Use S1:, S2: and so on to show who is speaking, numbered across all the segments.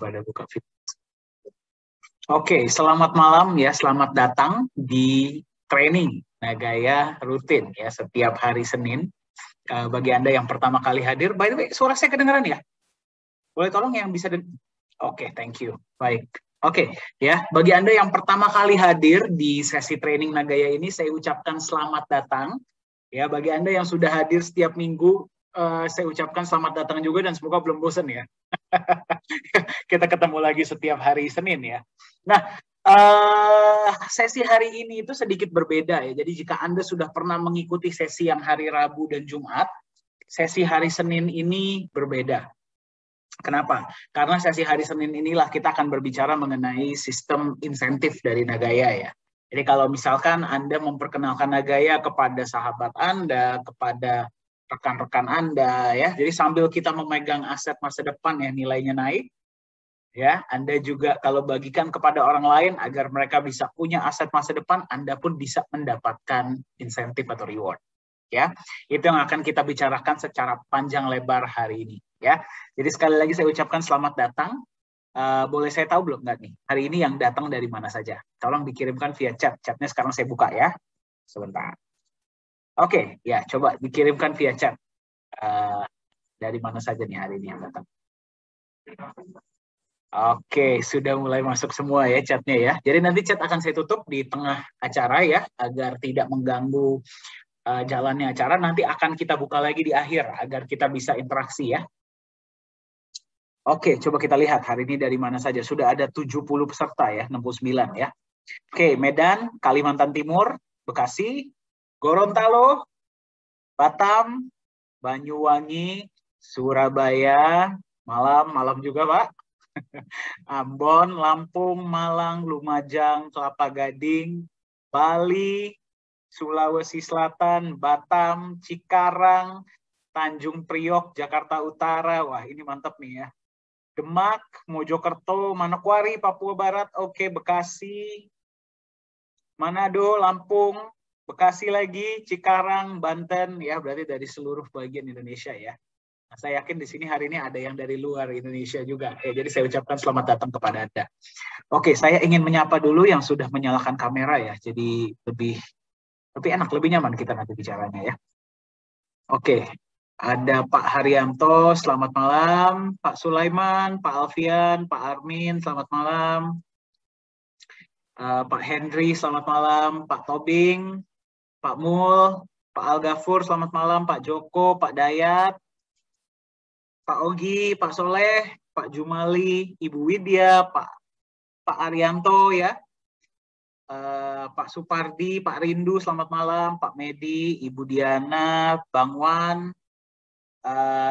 S1: pada buka video. Oke, selamat malam ya, selamat datang di training Nagaya rutin ya setiap hari Senin. Bagi Anda yang pertama kali hadir, by the way, suara saya kedengaran ya? Boleh tolong yang bisa Oke, thank you. Baik. Oke, ya, bagi Anda yang pertama kali hadir di sesi training Nagaya ini, saya ucapkan selamat datang. Ya, bagi Anda yang sudah hadir setiap minggu, saya ucapkan selamat datang juga dan semoga belum bosan ya. Kita ketemu lagi setiap hari Senin ya. Nah, sesi hari ini itu sedikit berbeda ya. Jadi jika Anda sudah pernah mengikuti sesi yang hari Rabu dan Jumat, sesi hari Senin ini berbeda. Kenapa? Karena sesi hari Senin inilah kita akan berbicara mengenai sistem insentif dari Nagaya ya. Jadi kalau misalkan Anda memperkenalkan Nagaya kepada sahabat Anda, kepada rekan-rekan Anda ya. Jadi sambil kita memegang aset masa depan yang nilainya naik, ya, Anda juga kalau bagikan kepada orang lain agar mereka bisa punya aset masa depan, Anda pun bisa mendapatkan insentif atau reward. Ya, itu yang akan kita bicarakan secara panjang lebar hari ini. Ya, jadi sekali lagi saya ucapkan selamat datang. Boleh saya tahu belum nggak nih hari ini yang datang dari mana saja? Tolong dikirimkan via chat. Chatnya sekarang saya buka ya. Sebentar. Oke, ya coba dikirimkan via chat. Dari mana saja nih hari ini yang datang? Oke, sudah mulai masuk semua ya chatnya ya. Jadi nanti chat akan saya tutup di tengah acara ya, agar tidak mengganggu jalannya acara. Nanti akan kita buka lagi di akhir agar kita bisa interaksi ya. Oke, coba kita lihat hari ini dari mana saja. Sudah ada 70 peserta ya, 69 ya. Oke, Medan, Kalimantan Timur, Bekasi, Gorontalo, Batam, Banyuwangi, Surabaya, malam juga Pak, Ambon, Lampung, Malang, Lumajang, Kelapa Gading, Bali, Sulawesi Selatan, Batam, Cikarang, Tanjung Priok, Jakarta Utara, wah ini mantap nih ya. Demak, Mojokerto, Manokwari, Papua Barat, oke, Bekasi, Manado, Lampung, Bekasi lagi, Cikarang, Banten, ya berarti dari seluruh bagian Indonesia ya. Nah, saya yakin di sini hari ini ada yang dari luar Indonesia juga. Jadi saya ucapkan selamat datang kepada Anda. Oke, saya ingin menyapa dulu yang sudah menyalakan kamera ya. Jadi lebih enak, lebih nyaman kita nanti bicaranya ya. Oke, ada Pak Haryanto, selamat malam. Pak Sulaiman, Pak Alfian, Pak Armin, selamat malam. Pak Henry, selamat malam. Pak Tobing, Pak Mul, Pak Algafur, selamat malam. Pak Joko, Pak Dayat, Pak Ogi, Pak Soleh, Pak Jumali, Ibu Widya, Pak Arianto ya, Pak Supardi, Pak Rindu, selamat malam. Pak Medi, Ibu Diana, Bang Wan,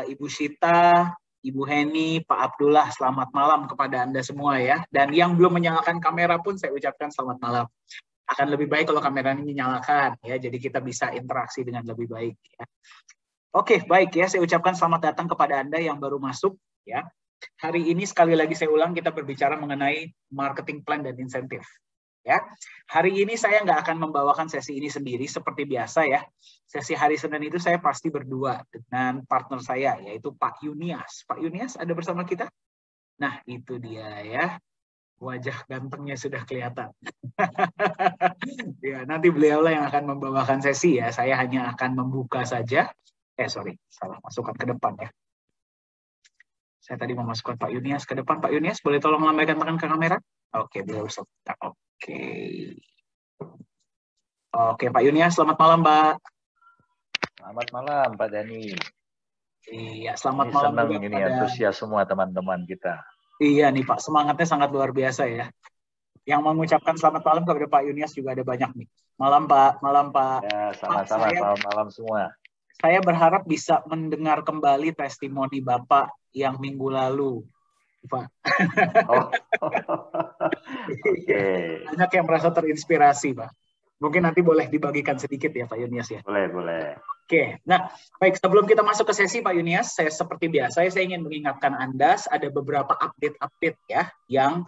S1: Ibu Sita, Ibu Heni, Pak Abdullah, selamat malam kepada Anda semua ya. Dan yang belum menyalakan kamera pun saya ucapkan selamat malam. Akan lebih baik kalau kamera ini dinyalakan ya, jadi kita bisa interaksi dengan lebih baik ya. Oke, baik ya, saya ucapkan selamat datang kepada Anda yang baru masuk ya. Hari ini sekali lagi saya ulang kita berbicara mengenai marketing plan dan insentif. Ya, hari ini saya nggak akan membawakan sesi ini sendiri seperti biasa ya. Sesi hari Senin itu saya pasti berdua dengan partner saya yaitu Pak Yunias. Pak Yunias ada bersama kita? Nah, itu dia ya. Wajah gantengnya sudah kelihatan. Ya, nanti beliaulah yang akan membawakan sesi ya. Saya hanya akan membuka saja. Salah masukkan ke depan ya. Saya tadi memasukkan Pak Yunias ke depan. Pak Yunias, boleh tolong lambaikan tangan ke kamera? Oke, beliau sedang. Oke, Pak Yunias, selamat malam, Pak.
S2: Selamat malam, Pak Dani.
S1: Iya, selamat malam
S2: senang
S1: juga
S2: ini antusias semua teman-teman kita.
S1: Iya nih Pak, semangatnya sangat luar biasa ya. Yang mengucapkan selamat malam kepada Pak Yunias juga ada banyak nih. Malam Pak, malam Pak.
S2: Ya, sama-sama, selamat malam semua.
S1: Saya berharap bisa mendengar kembali testimoni Bapak yang minggu lalu, Pak.
S2: Oh. Oke.
S1: Banyak yang merasa terinspirasi, Pak. Mungkin nanti boleh dibagikan sedikit ya Pak Yunias ya.
S2: Boleh.
S1: Oke, nah baik sebelum kita masuk ke sesi Pak Yunias, saya seperti biasa saya ingin mengingatkan Anda ada beberapa update ya yang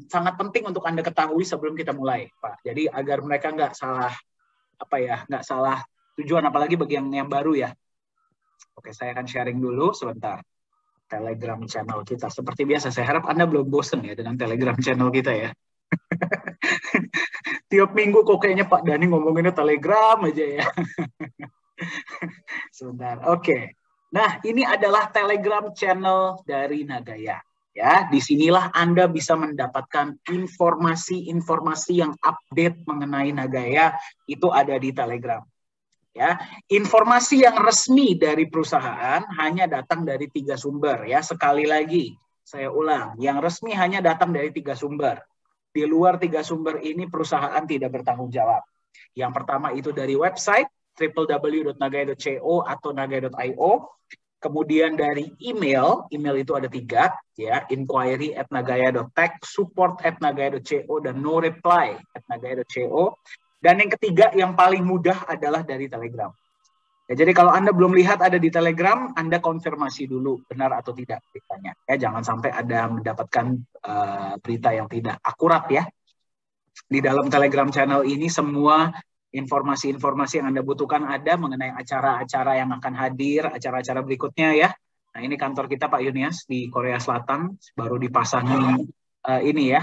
S1: sangat penting untuk Anda ketahui sebelum kita mulai, Pak. Jadi agar mereka nggak salah tujuan, apalagi bagi yang baru ya. Oke, saya akan sharing dulu sebentar. Telegram channel kita. Seperti biasa, saya harap Anda belum bosen ya dengan Telegram channel kita ya. Tiap minggu kok kayaknya Pak Dhani ngomonginnya Telegram aja ya. Sebentar, oke. Nah, ini adalah Telegram channel dari Nagaya. Ya, disinilah Anda bisa mendapatkan informasi-informasi yang update mengenai Nagaya itu ada di Telegram. Ya, informasi yang resmi dari perusahaan hanya datang dari 3 sumber. Ya, sekali lagi saya ulang, yang resmi hanya datang dari 3 sumber. Di luar 3 sumber ini perusahaan tidak bertanggung jawab. Yang pertama itu dari website www.nagaya.co atau nagaya.io. Kemudian dari email itu ada 3, ya, inquiry@nagaya.tech, support@nagaya.co, dan no reply@nagaya.co. Dan yang ketiga, yang paling mudah adalah dari Telegram. Ya, jadi kalau Anda belum lihat ada di Telegram, Anda konfirmasi dulu benar atau tidak beritanya. Ya, jangan sampai Anda mendapatkan berita yang tidak akurat ya. Di dalam Telegram channel ini semua informasi-informasi yang Anda butuhkan ada mengenai acara-acara yang akan hadir, acara-acara berikutnya ya. Nah, ini kantor kita Pak Yunias di Korea Selatan, baru dipasangi ini ya,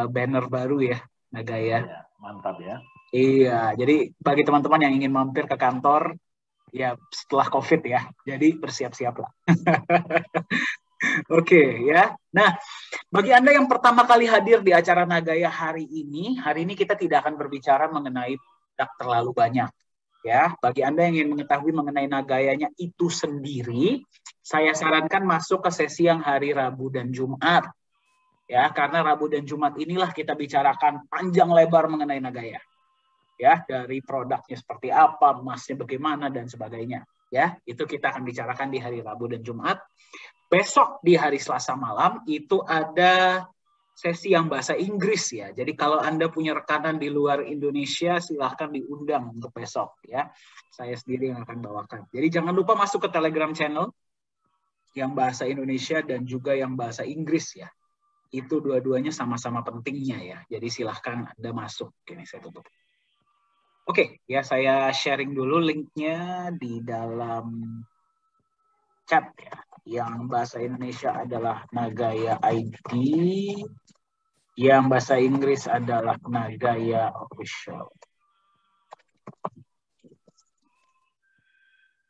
S1: banner baru ya, Nagaya.
S2: Ya, mantap ya.
S1: Iya, jadi bagi teman-teman yang ingin mampir ke kantor, ya setelah COVID ya, jadi bersiap-siaplah. Oke ya. Nah, bagi Anda yang pertama kali hadir di acara Nagaya hari ini kita tidak akan berbicara mengenai produk terlalu banyak. Ya, bagi Anda yang ingin mengetahui mengenai Nagayanya itu sendiri, saya sarankan masuk ke sesi yang hari Rabu dan Jumat. Ya, karena Rabu dan Jumat inilah kita bicarakan panjang lebar mengenai Nagaya. Ya, dari produknya seperti apa, emasnya bagaimana dan sebagainya. Ya, itu kita akan bicarakan di hari Rabu dan Jumat. Besok di hari Selasa malam itu ada sesi yang bahasa Inggris ya. Jadi kalau Anda punya rekanan di luar Indonesia, silahkan diundang untuk besok ya. Saya sendiri yang akan bawakan. Jadi jangan lupa masuk ke Telegram channel yang bahasa Indonesia dan juga yang bahasa Inggris ya. Itu dua-duanya sama-sama pentingnya ya. Jadi silahkan Anda masuk. Ini saya tutup. Oke, ya saya sharing dulu linknya di dalam chat ya. Yang bahasa Indonesia adalah Nagaya ID, yang bahasa Inggris adalah Nagaya Official.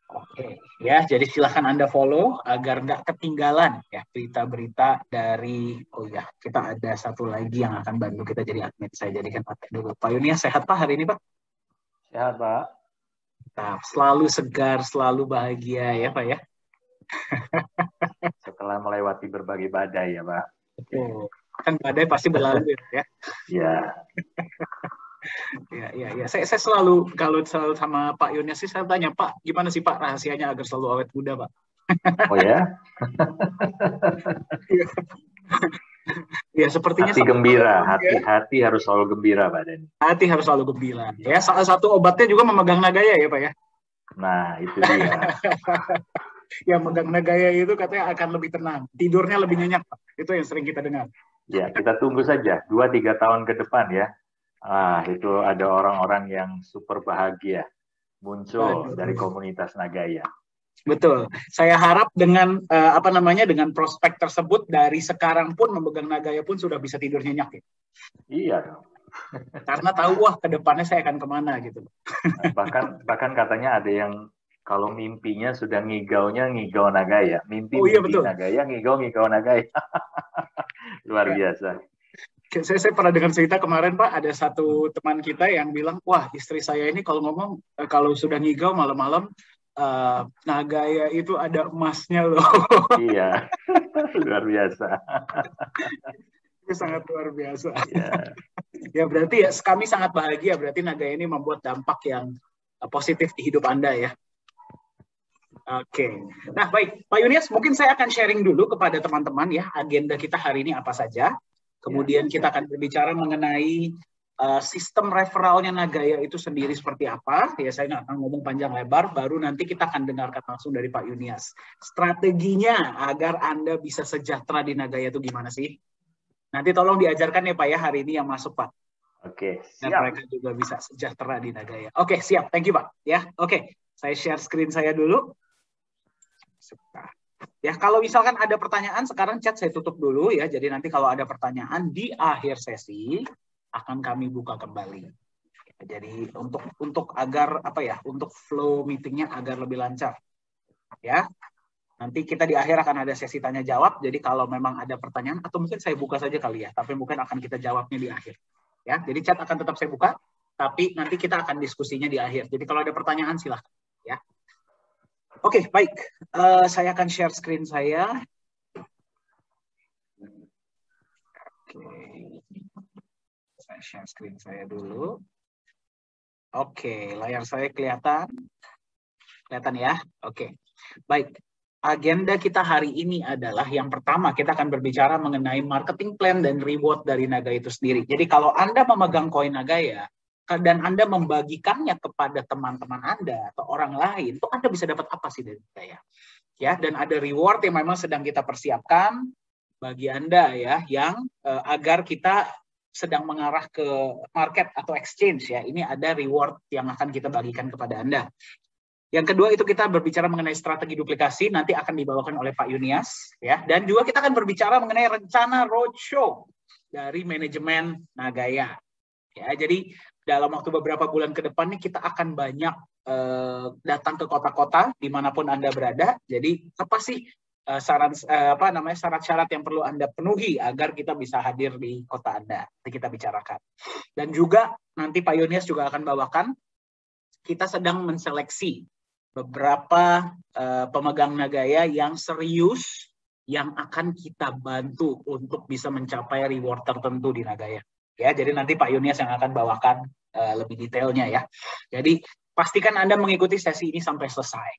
S1: Oke, ya, jadi silahkan Anda follow agar nggak ketinggalan ya berita-berita dari, oh ya, kita ada satu lagi yang akan bantu kita jadi admin. Saya jadikan admin dulu. Pak Yunias, sehat Pak hari ini Pak?
S2: Sehat Pak.
S1: Nah, selalu segar, selalu bahagia ya Pak ya?
S2: Setelah melewati berbagai badai ya Pak.
S1: Betul. Kan badai pasti berlalu ya.
S2: Ya.
S1: Ya. Saya selalu kalau sama Pak Yunias sih saya tanya, Pak, gimana sih Pak rahasianya agar selalu awet muda, Pak?
S2: Oh ya?
S1: Ya, sepertinya
S2: hati gembira, hati harus selalu gembira Pak Dhani.
S1: Hati harus selalu gembira. Ya, salah satu obatnya juga memegang Nagaya ya, Pak ya.
S2: Nah, itu dia.
S1: Yang megang Nagaya itu katanya akan lebih tenang, tidurnya lebih nyenyak, Pak. Itu yang sering kita dengar.
S2: Ya, kita tunggu saja 2-3 tahun ke depan ya. Itu ada orang-orang yang super bahagia muncul dari komunitas Nagaya.
S1: Betul. Saya harap dengan dengan prospek tersebut dari sekarang pun memegang Nagaya pun sudah bisa tidur nyenyak ya.
S2: Iya dong.
S1: Karena tahu wah ke depannya saya akan kemana gitu.
S2: Bahkan katanya ada yang kalau mimpinya sudah ngigau Nagaya, mimpi
S1: betul.
S2: Nagaya, ngigau Nagaya. Luar biasa.
S1: Saya pernah dengar cerita kemarin Pak, ada satu teman kita yang bilang, wah istri saya ini kalau ngomong kalau sudah ngigau malam-malam Nagaya itu ada emasnya loh.
S2: Iya, luar biasa.
S1: Itu sangat luar biasa. Ya berarti ya kami sangat bahagia, berarti Nagaya ini membuat dampak yang positif di hidup Anda ya. Oke. Nah baik, Pak Yunias, mungkin saya akan sharing dulu kepada teman-teman ya, agenda kita hari ini apa saja. Kemudian kita akan berbicara mengenai sistem referralnya Nagaya itu sendiri seperti apa. Ya saya nggak akan ngomong panjang lebar, baru nanti kita akan dengarkan langsung dari Pak Yunias. Strateginya agar Anda bisa sejahtera di Nagaya itu gimana sih? Nanti tolong diajarkan ya Pak ya hari ini yang masuk Pak.
S2: Oke,
S1: siap. Dan mereka juga bisa sejahtera di Nagaya. Oke, siap. Thank you Pak. Ya, oke. Saya share screen saya dulu. Ya, kalau misalkan ada pertanyaan, sekarang chat saya tutup dulu ya. Jadi nanti kalau ada pertanyaan di akhir sesi akan kami buka kembali. Jadi untuk agar apa ya, untuk flow meetingnya agar lebih lancar. Ya, nanti kita di akhir akan ada sesi tanya jawab. Jadi kalau memang ada pertanyaan atau mungkin saya buka saja kali ya, tapi mungkin akan kita jawabnya di akhir. Ya, jadi chat akan tetap saya buka, tapi nanti kita akan diskusinya di akhir. Jadi kalau ada pertanyaan silahkan. Ya. Oke, baik. Saya akan share screen saya. Oke. Saya share screen saya dulu. Oke, layar saya kelihatan? Kelihatan ya? Oke. Baik. Agenda kita hari ini adalah yang pertama, kita akan berbicara mengenai marketing plan dan reward dari Nagaya itu sendiri. Jadi kalau Anda memegang koin Nagaya, dan Anda membagikannya kepada teman-teman Anda atau orang lain, itu Anda bisa dapat apa sih dari Nagaya? Ya, dan ada reward yang memang sedang kita persiapkan bagi Anda ya, yang agar kita sedang mengarah ke market atau exchange ya. Ini ada reward yang akan kita bagikan kepada Anda. Yang kedua itu kita berbicara mengenai strategi duplikasi, nanti akan dibawakan oleh Pak Yunias ya. Dan juga kita akan berbicara mengenai rencana roadshow dari manajemen Nagaya. Ya, jadi dalam waktu beberapa bulan ke depan nih kita akan banyak datang ke kota-kota dimanapun Anda berada. Jadi apa sih syarat-syarat yang perlu Anda penuhi agar kita bisa hadir di kota Anda. Nanti kita bicarakan. Dan juga nanti Pak Yunias juga akan bawakan, kita sedang menseleksi beberapa pemegang Nagaya yang serius yang akan kita bantu untuk bisa mencapai reward tertentu di Nagaya. Ya, jadi nanti Pak Yunias yang akan bawakan lebih detailnya ya. Jadi pastikan Anda mengikuti sesi ini sampai selesai.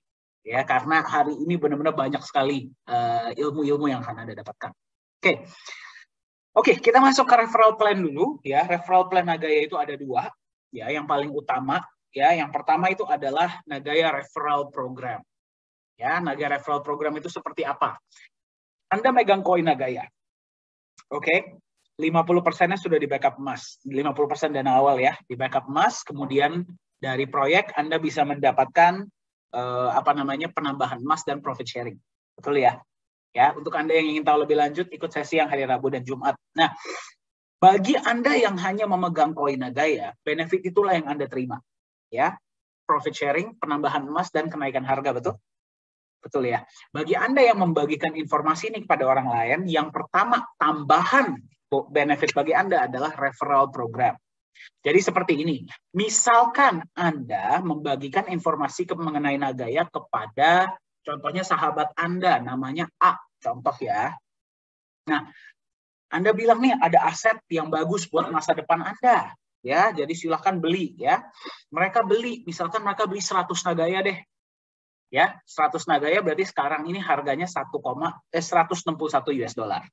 S1: Ya, karena hari ini benar-benar banyak sekali ilmu-ilmu yang akan Anda dapatkan. Oke, kita masuk ke referral plan dulu ya. Referral plan Nagaya itu ada dua ya. Yang paling utama ya, yang pertama itu adalah Nagaya Referral Program. Ya, Nagaya Referral Program itu seperti apa? Anda megang koin Nagaya. Oke. 50%-nya sudah di backup emas. 50% dana awal ya, di backup emas. Kemudian dari proyek Anda bisa mendapatkan penambahan emas dan profit sharing. Betul ya? Ya, untuk Anda yang ingin tahu lebih lanjut, ikut sesi yang hari Rabu dan Jumat. Nah, bagi Anda yang hanya memegang koin Nagaya, benefit itulah yang Anda terima. Ya, profit sharing, penambahan emas dan kenaikan harga, betul? Betul ya. Bagi Anda yang membagikan informasi ini kepada orang lain, yang pertama tambahan benefit bagi Anda adalah referral program. Jadi seperti ini, misalkan Anda membagikan informasi mengenai Nagaya kepada contohnya sahabat Anda, namanya A, contoh ya. Nah, Anda bilang nih ada aset yang bagus buat masa depan Anda, ya. Jadi silahkan beli ya. Mereka beli, misalkan mereka beli 100 Nagaya deh. Ya, 100 Nagaya berarti sekarang ini harganya 161 US dollar.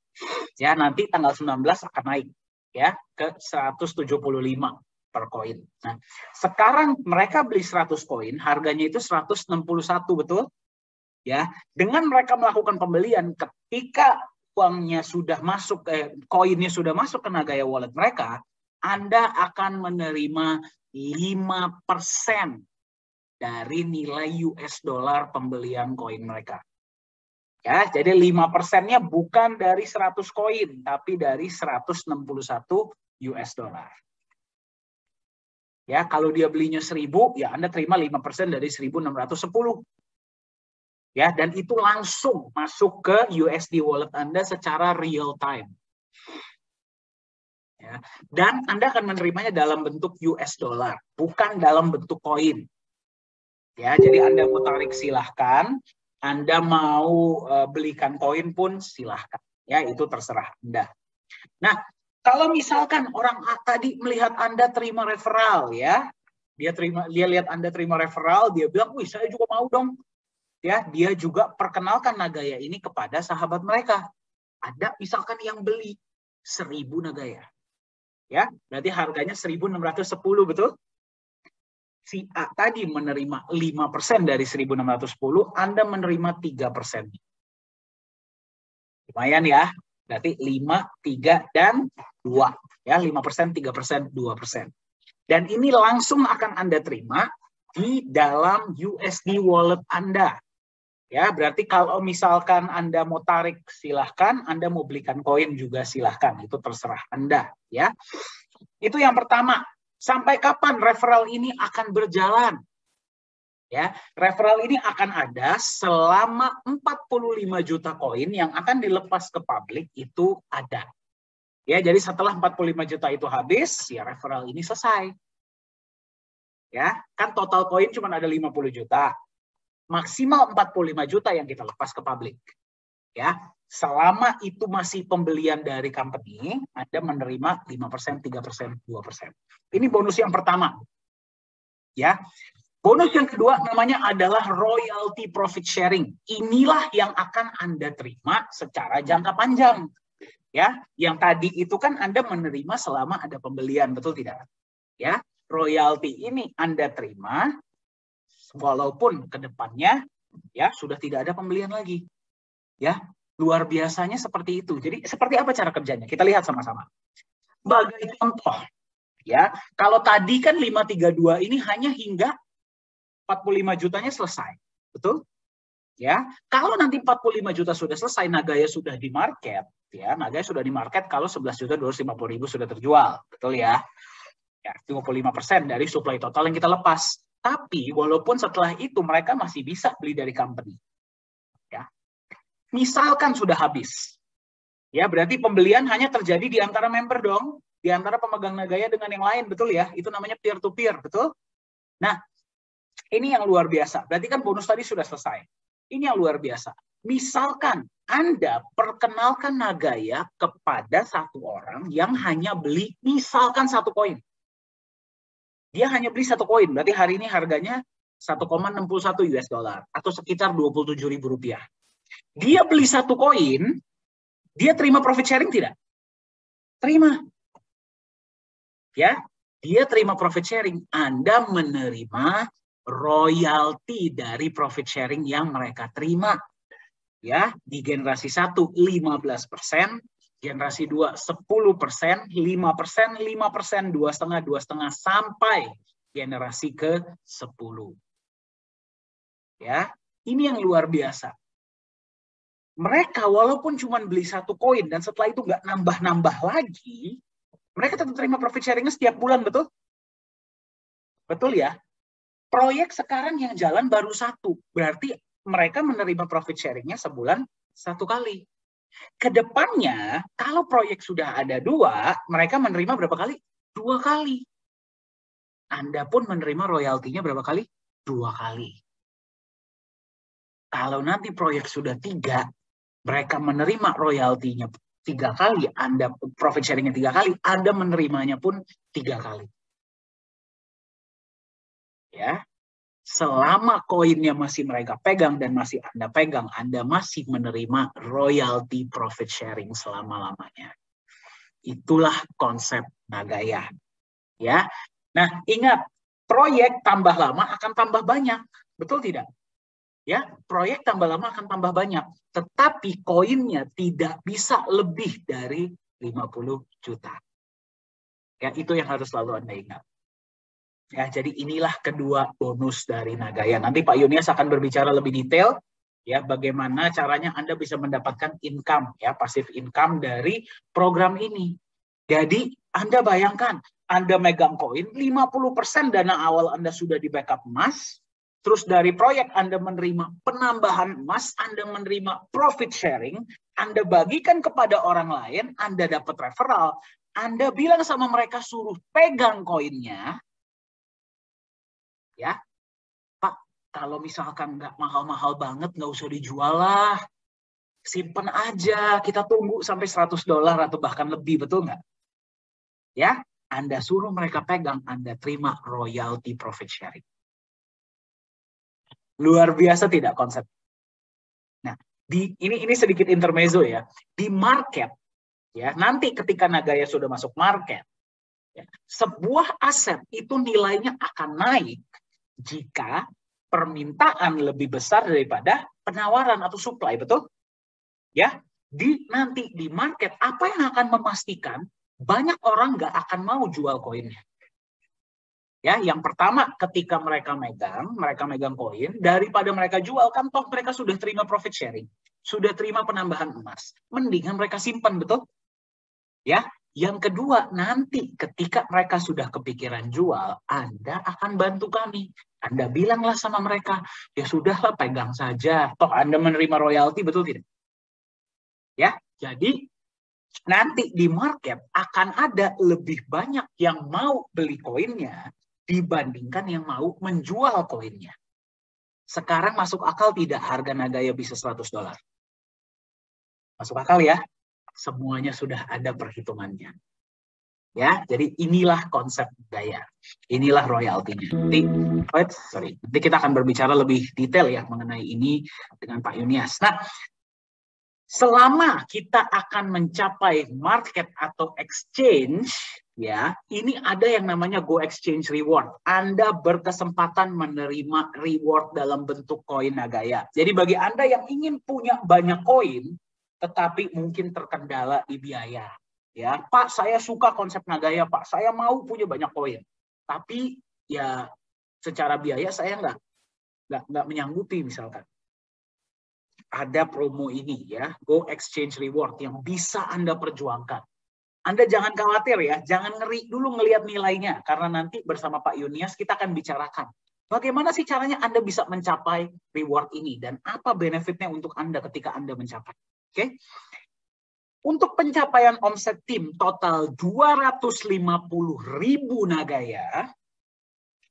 S1: Ya, nanti tanggal 19 akan naik ya ke 175 per koin. Nah, sekarang mereka beli 100 koin, harganya itu 161, betul? Ya, dengan mereka melakukan pembelian ketika uangnya sudah masuk koinnya sudah masuk ke Nagaya wallet mereka, Anda akan menerima 5% dari nilai US dollar pembelian koin mereka. Ya, jadi 5%-nya bukan dari 100 koin, tapi dari 161 US dollar. Ya, kalau dia belinya 1.000, ya Anda terima 5% dari 1.610. Ya, dan itu langsung masuk ke USD wallet Anda secara real time. Ya, dan Anda akan menerimanya dalam bentuk US dollar, bukan dalam bentuk koin. Ya, jadi Anda mau tarik silahkan. Anda mau belikan koin pun silahkan. Ya, itu terserah Anda. Nah, kalau misalkan orang A tadi melihat Anda terima referral, ya, dia lihat Anda terima referral, dia bilang, wih saya juga mau dong. Ya, dia juga perkenalkan Nagaya ini kepada sahabat mereka. Ada misalkan yang beli 1.000 Nagaya. Ya, berarti harganya 1.610, betul? Si A tadi menerima 5% dari 1.610, Anda menerima 3%. Lumayan ya, berarti 5, 3, dan 2. Ya, 5%, 3%, 2%. Dan ini langsung akan Anda terima di dalam USD wallet Anda. Ya, berarti kalau misalkan Anda mau tarik, silahkan. Anda mau belikan koin juga silahkan. Itu terserah Anda. Ya, itu yang pertama. Sampai kapan referral ini akan berjalan? Ya, referral ini akan ada selama 45 juta koin yang akan dilepas ke publik itu ada. Ya, jadi setelah 45 juta itu habis, ya referral ini selesai. Ya, kan total koin cuma ada 50 juta. Maksimal 45 juta yang kita lepas ke publik. Ya, selama itu masih pembelian dari company, Anda menerima 5%, 3%, 2%. Ini bonus yang pertama. Ya. Bonus yang kedua namanya adalah royalty profit sharing. Inilah yang akan Anda terima secara jangka panjang. Ya, yang tadi itu kan Anda menerima selama ada pembelian, betul tidak? Ya, royalty ini Anda terima walaupun ke depannya ya sudah tidak ada pembelian lagi. Ya, luar biasanya seperti itu. Jadi seperti apa cara kerjanya? Kita lihat sama-sama. Sebagai contoh, ya, kalau tadi kan 532 ini hanya hingga 45 jutanya selesai. Betul? Ya, kalau nanti 45 juta sudah selesai, Nagaya sudah di market, ya, Nagaya sudah di market kalau 11.250.000 sudah terjual. Betul ya? Ya, 55% dari supply total yang kita lepas. Tapi walaupun setelah itu mereka masih bisa beli dari company. Ya. Misalkan sudah habis. Ya, berarti pembelian hanya terjadi di antara member dong, di antara pemegang Nagaya dengan yang lain, betul ya? Itu namanya peer to peer, betul? Nah, ini yang luar biasa. Berarti kan bonus tadi sudah selesai. Ini yang luar biasa. Misalkan Anda perkenalkan Nagaya kepada satu orang yang hanya beli misalkan satu koin. Dia hanya beli satu koin, berarti hari ini harganya 1,61 US dollar atau sekitar 27.000 rupiah. Dia beli satu koin, dia terima profit sharing tidak? Terima. Ya, dia terima profit sharing. Anda menerima royalti dari profit sharing yang mereka terima. Ya, di generasi 1 15%, generasi 2 10%, 5%, 5%, 2,5%, 2,5% sampai generasi ke-10. Ya, ini yang luar biasa. Mereka walaupun cuma beli satu koin dan setelah itu nggak nambah-nambah lagi, mereka tetap terima profit sharing-nya setiap bulan, betul? Betul ya? Proyek sekarang yang jalan baru satu, berarti mereka menerima profit sharing-nya sebulan satu kali. Kedepannya, kalau proyek sudah ada 2, mereka menerima berapa kali? 2 kali. Anda pun menerima royaltinya berapa kali? 2 kali. Kalau nanti proyek sudah 3, mereka menerima royaltinya 3 kali, Anda profit sharing-nya 3 kali, Anda menerimanya pun 3 kali. Ya. Selama koinnya masih mereka pegang dan masih Anda pegang, Anda masih menerima royalty profit sharing selama-lamanya. Itulah konsep Nagaya. Ya. Nah, ingat, proyek tambah lama akan tambah banyak. Betul tidak? Ya, proyek tambah lama akan tambah banyak. Tetapi koinnya tidak bisa lebih dari 50 juta. Ya, itu yang harus selalu Anda ingat. Ya, jadi inilah kedua bonus dari Nagaya. Nanti Pak Yunias akan berbicara lebih detail ya bagaimana caranya Anda bisa mendapatkan income ya, passive income dari program ini. Jadi Anda bayangkan, Anda megang koin 50% dana awal Anda sudah di backup emas, terus dari proyek Anda menerima penambahan emas, Anda menerima profit sharing, Anda bagikan kepada orang lain, Anda dapat referral, Anda bilang sama mereka suruh pegang koinnya. Ya, Pak, kalau misalkan nggak mahal-mahal banget, nggak usah dijual lah. Simpen aja, kita tunggu sampai $100 atau bahkan lebih, betul nggak? Ya, Anda suruh mereka pegang, Anda terima royalty profit sharing. Luar biasa tidak konsep? Nah, ini sedikit intermezzo ya. Di market, ya nanti ketika Nagaya sudah masuk market, ya, sebuah aset itu nilainya akan naik jika permintaan lebih besar daripada penawaran atau supply, betul? Ya, nanti di market apa yang akan memastikan banyak orang nggak akan mau jual koinnya? Ya, yang pertama ketika mereka megang koin, daripada mereka jual, kan toh mereka sudah terima profit sharing, sudah terima penambahan emas. Mendingan mereka simpan, betul? Ya, yang kedua, nanti ketika mereka sudah kepikiran jual, Anda akan bantu kami. Anda bilanglah sama mereka, ya sudahlah pegang saja, toh Anda menerima royalti, betul tidak? Ya, jadi nanti di market akan ada lebih banyak yang mau beli koinnya dibandingkan yang mau menjual koinnya. Sekarang masuk akal tidak harga Nagaya bisa $100? Masuk akal ya? Semuanya sudah ada perhitungannya. Ya, jadi inilah konsep Nagaya. Inilah royaltinya. Nanti kita akan berbicara lebih detail ya mengenai ini dengan Pak Yunias. Nah, selama kita akan mencapai market atau exchange, ya, ini ada yang namanya Go Exchange Reward. Anda berkesempatan menerima reward dalam bentuk koin Nagaya. Jadi bagi Anda yang ingin punya banyak koin, tetapi mungkin terkendala di biaya, ya, Pak, saya suka konsep Nagaya, Pak, saya mau punya banyak koin, tapi ya secara biaya saya nggak menyanggupi misalkan. Ada promo ini ya, Go Exchange Reward yang bisa Anda perjuangkan. Anda jangan khawatir ya, jangan ngeri dulu ngelihat nilainya, karena nanti bersama Pak Yunias kita akan bicarakan bagaimana sih caranya Anda bisa mencapai reward ini dan apa benefitnya untuk Anda ketika Anda mencapai. Oke? Untuk pencapaian omset tim total 250.000 Nagaya,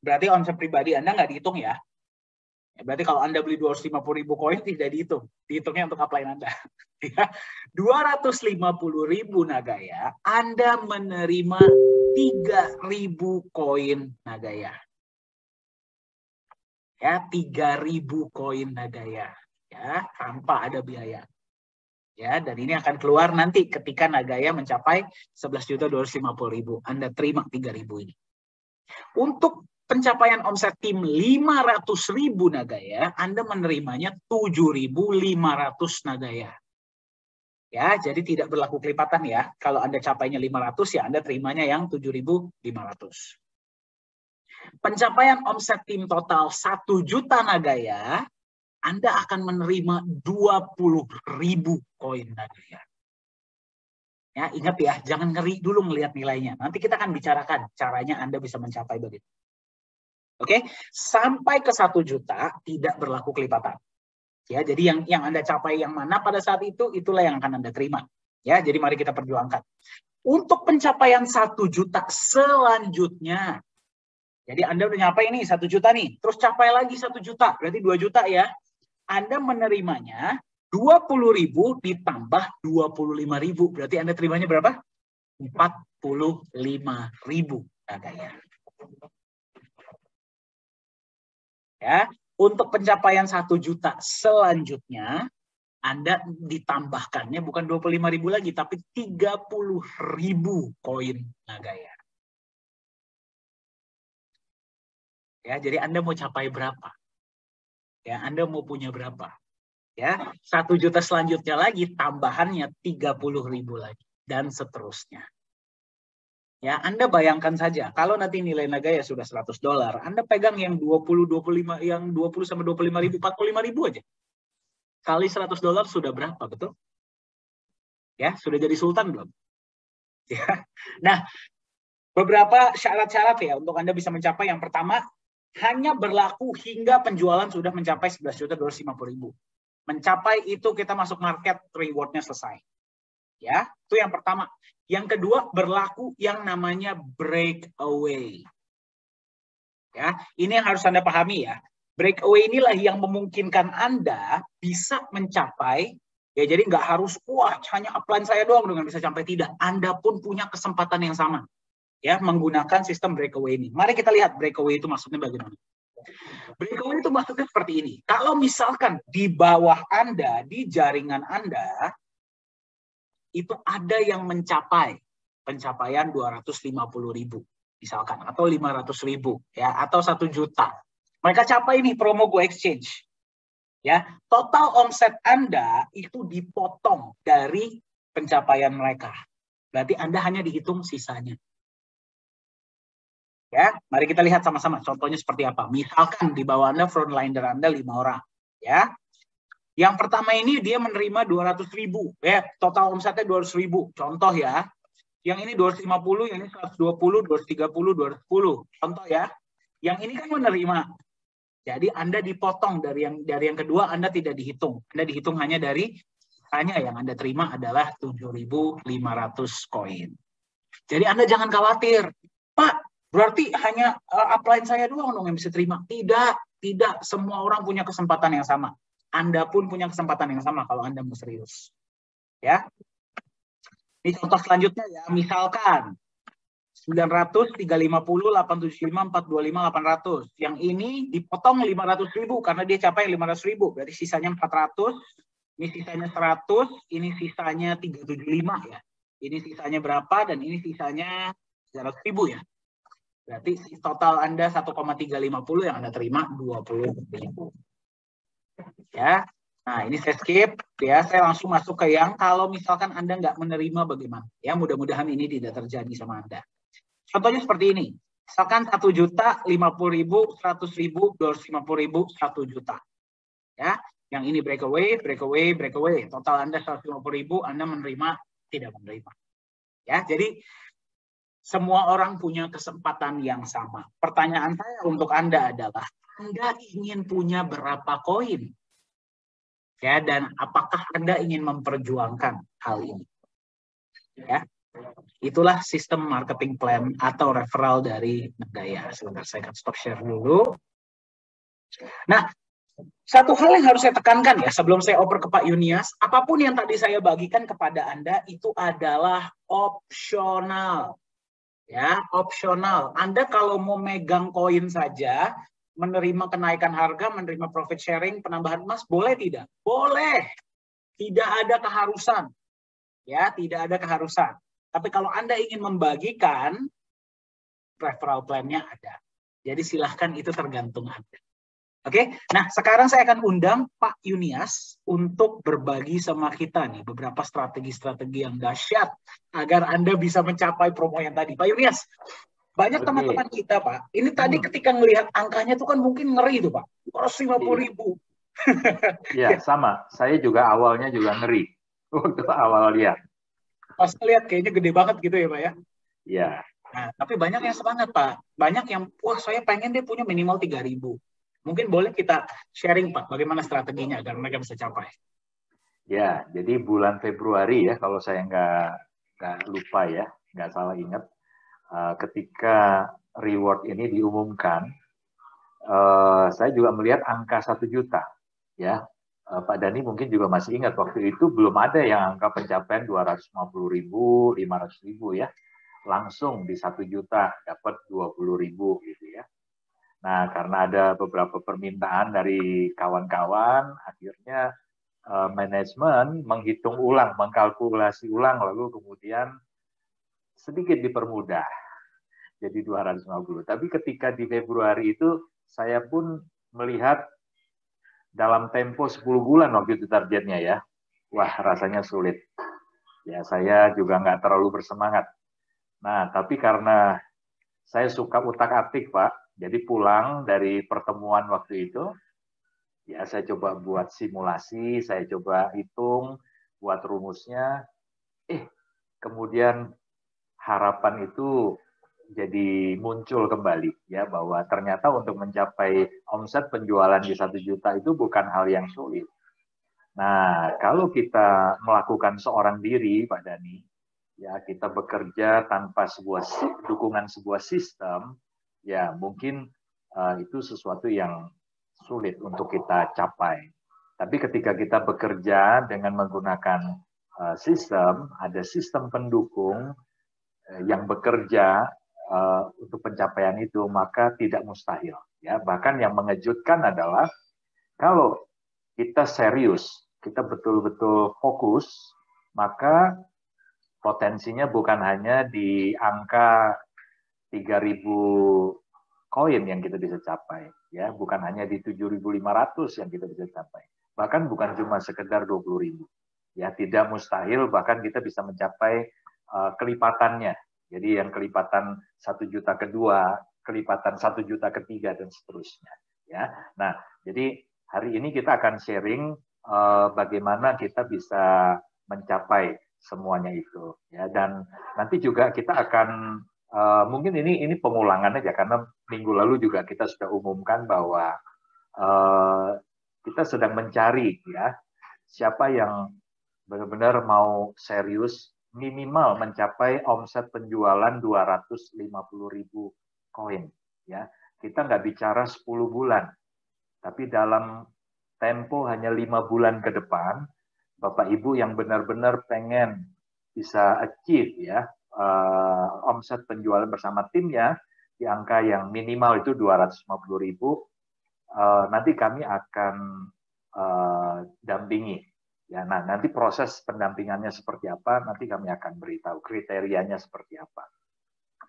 S1: berarti omset pribadi Anda nggak dihitung ya. Berarti kalau Anda beli 250.000 koin tidak dihitung. Dihitungnya untuk upline Anda. 250.000 Nagaya, Anda menerima 3.000 koin Nagaya. Ya, 3.000 koin Nagaya. Ya, tanpa ada biaya. Ya, dan ini akan keluar nanti ketika Nagaya mencapai 11.250.000. Anda terima 3.000 ini. Untuk pencapaian omset tim 500.000 Nagaya, Anda menerimanya 7.500 Nagaya. Ya, jadi tidak berlaku kelipatan ya. Kalau Anda capainya 500 ya Anda terimanya yang 7.500. Pencapaian omset tim total 1 juta Nagaya, Anda akan menerima 20.000 koin Nagaya. Ya, ingat ya, jangan ngeri dulu melihat nilainya. Nanti kita akan bicarakan caranya Anda bisa mencapai begitu. Oke, sampai ke 1 juta tidak berlaku kelipatan. Ya, jadi yang Anda capai yang mana pada saat itu, itulah yang akan Anda terima. Ya, jadi mari kita perjuangkan. Untuk pencapaian 1 juta selanjutnya, jadi Anda udah nyapai ini 1 juta nih, terus capai lagi 1 juta, berarti 2 juta ya. Anda menerimanya 20.000 ditambah 25.000, berarti Anda terimanya berapa? 45.000 Nagaya. Ya, untuk pencapaian 1 juta selanjutnya, Anda ditambahkannya bukan 25.000 lagi, tapi 30.000 koin Nagaya. Ya, jadi Anda mau capai berapa? Ya, Anda mau punya berapa? Ya, 1 juta selanjutnya lagi, tambahannya 30.000 lagi, dan seterusnya. Ya, Anda bayangkan saja, kalau nanti nilai Nagaya sudah $100, Anda pegang yang 20, 25, yang 20 sampai 25.000, 45.000 aja. Kali $100 sudah berapa, betul? Ya, sudah jadi sultan belum? Ya. Nah, beberapa syarat-syarat ya untuk Anda bisa mencapai. Yang pertama, hanya berlaku hingga penjualan sudah mencapai 11.250.000. Mencapai itu kita masuk market, rewardnya selesai. Ya, itu yang pertama. Yang kedua, berlaku yang namanya breakaway. Ya, ini yang harus Anda pahami ya. Breakaway inilah yang memungkinkan Anda bisa mencapai, ya jadi nggak harus, wah hanya upline saya doang dengan bisa sampai, tidak. Anda pun punya kesempatan yang sama. Ya, menggunakan sistem breakaway ini. Mari kita lihat breakaway itu maksudnya bagaimana. Breakaway itu maksudnya seperti ini. Kalau misalkan di bawah Anda, di jaringan Anda, itu ada yang mencapai pencapaian 250.000 misalkan, atau 500.000 ya, atau 1 juta. Mereka capai nih promo Go Exchange. Ya, total omset Anda itu dipotong dari pencapaian mereka. Berarti Anda hanya dihitung sisanya. Ya, mari kita lihat sama-sama contohnya seperti apa. Misalkan di bawah Anda frontliner Anda 5 orang, ya. Yang pertama ini dia menerima 200.000, ya, total omsetnya 200.000. Contoh ya. Yang ini 250, yang ini 120, 230, 210. Contoh ya. Yang ini kan menerima. Jadi Anda dipotong dari yang kedua, Anda tidak dihitung. Anda dihitung hanya dari yang Anda terima adalah 7.500 koin. Jadi Anda jangan khawatir. Pak, berarti hanya upline saya doang dong yang bisa terima. Tidak. Semua orang punya kesempatan yang sama. Anda pun punya kesempatan yang sama kalau Anda mau serius. Ya. Ini contoh selanjutnya ya. Misalkan 900, 350, 875, 425, 800. Yang ini dipotong 500.000 karena dia capai 500.000. Berarti sisanya 400. Ini sisanya 100. Ini sisanya 375 ya. Ini sisanya berapa dan ini sisanya 100.000 ya. Berarti total Anda 1,350 yang Anda terima 20.000. Ya. Nah, ini saya skip ya. Saya langsung masuk ke yang kalau misalkan Anda nggak menerima bagaimana. Ya, mudah-mudahan ini tidak terjadi sama Anda. Contohnya seperti ini. Misalkan 1 juta, 50.000, 100.000, 250.000, 1 juta. Ya. Yang ini breakaway. Total Anda 150.000, Anda menerima, tidak menerima. Ya, jadi semua orang punya kesempatan yang sama. Pertanyaan saya untuk Anda adalah, Anda ingin punya berapa koin? Ya, dan apakah Anda ingin memperjuangkan hal ini? Ya, itulah sistem marketing plan atau referral dari Nagaya. Sebentar, saya akan stop share dulu. Nah, satu hal yang harus saya tekankan ya sebelum saya oper ke Pak Yunias, apapun yang tadi saya bagikan kepada Anda itu adalah opsional. Ya, opsional. Anda kalau mau megang koin saja, menerima kenaikan harga, menerima profit sharing, penambahan emas, boleh tidak? Boleh. Tidak ada keharusan. Ya, tidak ada keharusan. Tapi kalau Anda ingin membagikan, referral plan-nya ada. Jadi silahkan, itu tergantung Anda. Oke, nah sekarang saya akan undang Pak Yunias untuk berbagi sama kita nih beberapa strategi-strategi yang dahsyat agar Anda bisa mencapai promo yang tadi. Pak Yunias, banyak teman-teman kita Pak, ini tadi ketika melihat angkanya itu kan mungkin ngeri itu Pak, 250.000.
S2: Iya, sama. Saya juga awalnya juga ngeri waktu awal lihat.
S1: Pas lihat kayaknya gede banget gitu ya Pak ya.
S2: Iya.
S1: Nah, tapi banyak yang semangat Pak, banyak yang wah saya pengen dia punya minimal 3.000. Mungkin boleh kita sharing Pak, bagaimana strateginya agar mereka bisa capai.
S2: Ya, jadi bulan Februari ya, kalau saya nggak lupa ya, nggak salah ingat, ketika reward ini diumumkan, saya juga melihat angka 1 juta. Ya, Pak Dhani mungkin juga masih ingat waktu itu belum ada yang angka pencapaian 250.000, 500.000 ya, langsung di 1 juta dapat 20.000 gitu ya. Nah, karena ada beberapa permintaan dari kawan-kawan, akhirnya manajemen menghitung ulang, mengkalkulasi ulang, lalu kemudian sedikit dipermudah, jadi 250. Tapi ketika di Februari itu, saya pun melihat dalam tempo 10 bulan waktu itu targetnya ya, wah rasanya sulit. Ya, saya juga nggak terlalu bersemangat. Nah, tapi karena saya suka utak-atik, Pak, jadi pulang dari pertemuan waktu itu, ya saya coba buat simulasi, saya coba hitung, buat rumusnya, kemudian harapan itu jadi muncul kembali, ya bahwa ternyata untuk mencapai omset penjualan di 1 juta itu bukan hal yang sulit. Nah, kalau kita melakukan seorang diri, Pak Dhani, ya kita bekerja tanpa dukungan sebuah sistem, ya mungkin itu sesuatu yang sulit untuk kita capai. Tapi ketika kita bekerja dengan menggunakan sistem, ada sistem pendukung yang bekerja untuk pencapaian itu, maka tidak mustahil. Ya, bahkan yang mengejutkan adalah kalau kita serius, kita betul-betul fokus, maka potensinya bukan hanya di angka 3.000 koin yang kita bisa capai, ya, bukan hanya di 7.500 yang kita bisa capai, bahkan bukan cuma sekedar 20.000, ya, tidak mustahil, bahkan kita bisa mencapai kelipatannya. Jadi yang kelipatan 1 juta kedua kelipatan 1 juta ketiga dan seterusnya. Ya, nah jadi hari ini kita akan sharing bagaimana kita bisa mencapai semuanya itu. Ya, dan nanti juga kita akan mungkin ini pengulangan aja karena minggu lalu juga kita sudah umumkan bahwa kita sedang mencari ya siapa yang benar-benar mau serius minimal mencapai omset penjualan 250.000 koin ya. Kita nggak bicara 10 bulan, tapi dalam tempo hanya 5 bulan ke depan, Bapak Ibu yang benar-benar pengen bisa achieve ya omset penjualan bersama timnya di angka yang minimal itu 250.000, nanti kami akan dampingi. Ya, nah nanti proses pendampingannya seperti apa, nanti kami akan beritahu kriterianya seperti apa.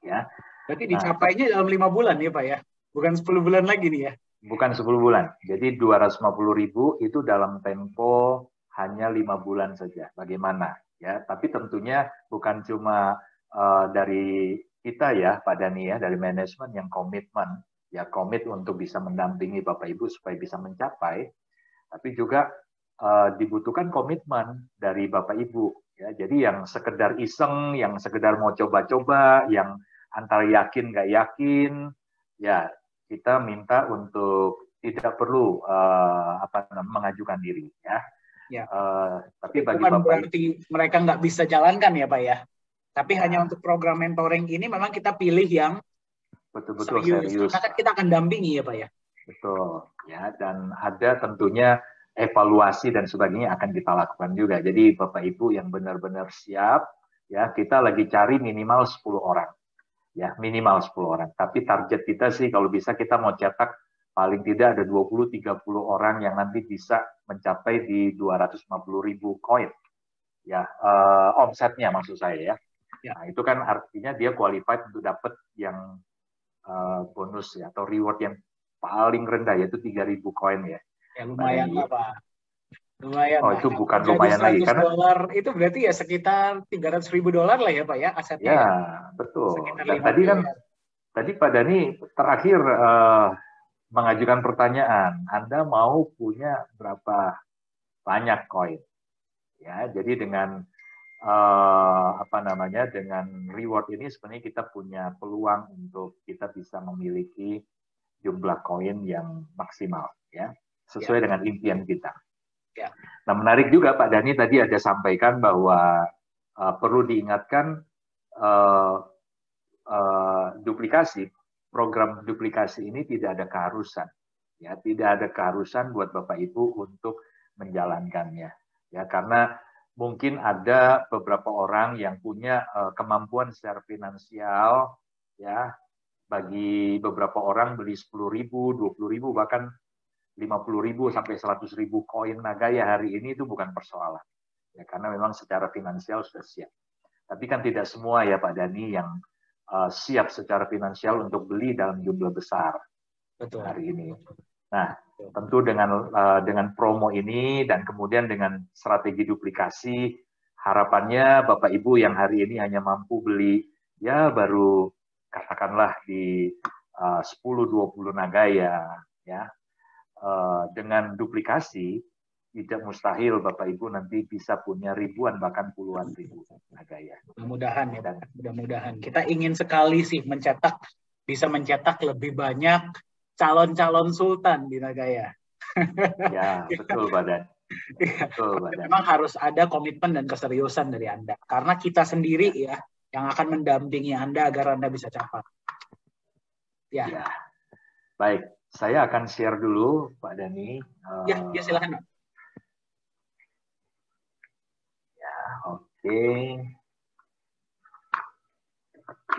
S2: Ya.
S1: Berarti dicapainya dalam 5 bulan ya Pak ya, bukan 10 bulan lagi nih ya?
S2: Bukan 10 bulan, jadi 250.000 itu dalam tempo hanya 5 bulan saja. Bagaimana? Ya, tapi tentunya bukan cuma dari kita ya, Pak Dani ya, dari manajemen yang komitmen, ya komit untuk bisa mendampingi Bapak Ibu supaya bisa mencapai, tapi juga dibutuhkan komitmen dari Bapak Ibu. Ya, jadi yang sekedar iseng, yang sekedar mau coba-coba, yang antara yakin nggak yakin, ya kita minta untuk tidak perlu mengajukan diri. Ya.
S1: Ya.
S2: Tapi bagi
S1: bukan
S2: Bapak
S1: berarti mereka nggak bisa jalankan ya Pak ya. Tapi
S2: ya,
S1: hanya untuk program mentoring ini memang kita pilih yang
S2: betul-betul
S1: serius. Karena kan kita akan dampingi ya Pak ya.
S2: Betul. Ya, dan ada tentunya evaluasi dan sebagainya akan kita lakukan juga. Jadi Bapak Ibu yang benar-benar siap, ya kita lagi cari minimal 10 orang. Ya, minimal 10 orang. Tapi target kita sih kalau bisa kita mau cetak paling tidak ada 20-30 orang yang nanti bisa mencapai di 250.000 koin. Ya, omsetnya maksud saya ya. Nah, itu kan artinya dia qualified untuk dapat yang bonus ya, atau reward yang paling rendah yaitu 3.000 koin ya.
S1: Ya lumayan lah Pak. Lumayan
S2: lah. Itu bukan lumayan lagi karena
S1: $100 itu berarti ya sekitar $300.000 lah ya Pak ya asetnya.
S2: Ya, betul. Dan tadi Pak Dani terakhir mengajukan pertanyaan, Anda mau punya berapa banyak koin? Ya, jadi dengan dengan reward ini sebenarnya kita punya peluang untuk kita bisa memiliki jumlah koin yang maksimal ya, sesuai dengan impian kita. Ya. Nah, menarik juga Pak Dani tadi ada sampaikan bahwa perlu diingatkan duplikasi, program duplikasi ini tidak ada keharusan. Ya, tidak ada keharusan buat Bapak Ibu untuk menjalankannya. Ya, karena mungkin ada beberapa orang yang punya kemampuan secara finansial, ya, bagi beberapa orang beli 10.000, 20.000, bahkan 50.000 sampai 100.000 koin Nagaya hari ini itu bukan persoalan. Ya, karena memang secara finansial sudah siap. Tapi kan tidak semua ya Pak Dani yang siap secara finansial untuk beli dalam jumlah besar. Betul. Hari ini. Nah, tentu dengan promo ini dan kemudian dengan strategi duplikasi, harapannya Bapak Ibu yang hari ini hanya mampu beli ya baru katakanlah di 10-20 Nagaya ya. Dengan duplikasi tidak mustahil Bapak Ibu nanti bisa punya ribuan bahkan puluhan ribu Nagaya.
S1: Mudah-mudahan ya, mudah-mudahan. Kita ingin sekali sih bisa mencetak lebih banyak calon-calon sultan di Nagaya.
S2: Ya, betul Badan. Betul, Badan.
S1: Memang harus ada komitmen dan keseriusan dari Anda. Karena kita sendiri ya yang akan mendampingi Anda agar Anda bisa capai. Ya.
S2: Baik, saya akan share dulu Pak Dani.
S1: Ya silakan.
S2: Oke.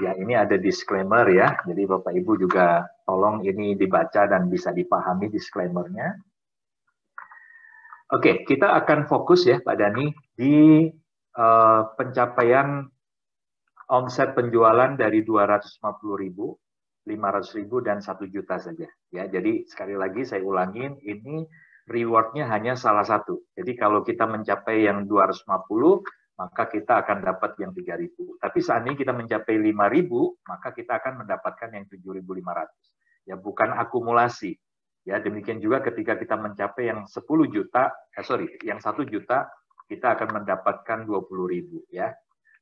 S2: Ya, ini ada disclaimer ya. Jadi Bapak Ibu juga tolong ini dibaca dan bisa dipahami disclaimer-nya. Oke, kita akan fokus ya Pak Dani di pencapaian omset penjualan dari 250.000, 500.000 dan 1 juta saja. Ya, jadi sekali lagi saya ulangin, ini reward-nya hanya salah satu. Jadi kalau kita mencapai yang 250, maka kita akan dapat yang 3.000. Tapi seandainya kita mencapai 5.000, maka kita akan mendapatkan yang 7.500. Ya, bukan akumulasi. Ya, demikian juga ketika kita mencapai yang 10 juta, yang 1 juta, kita akan mendapatkan 20.000 ya.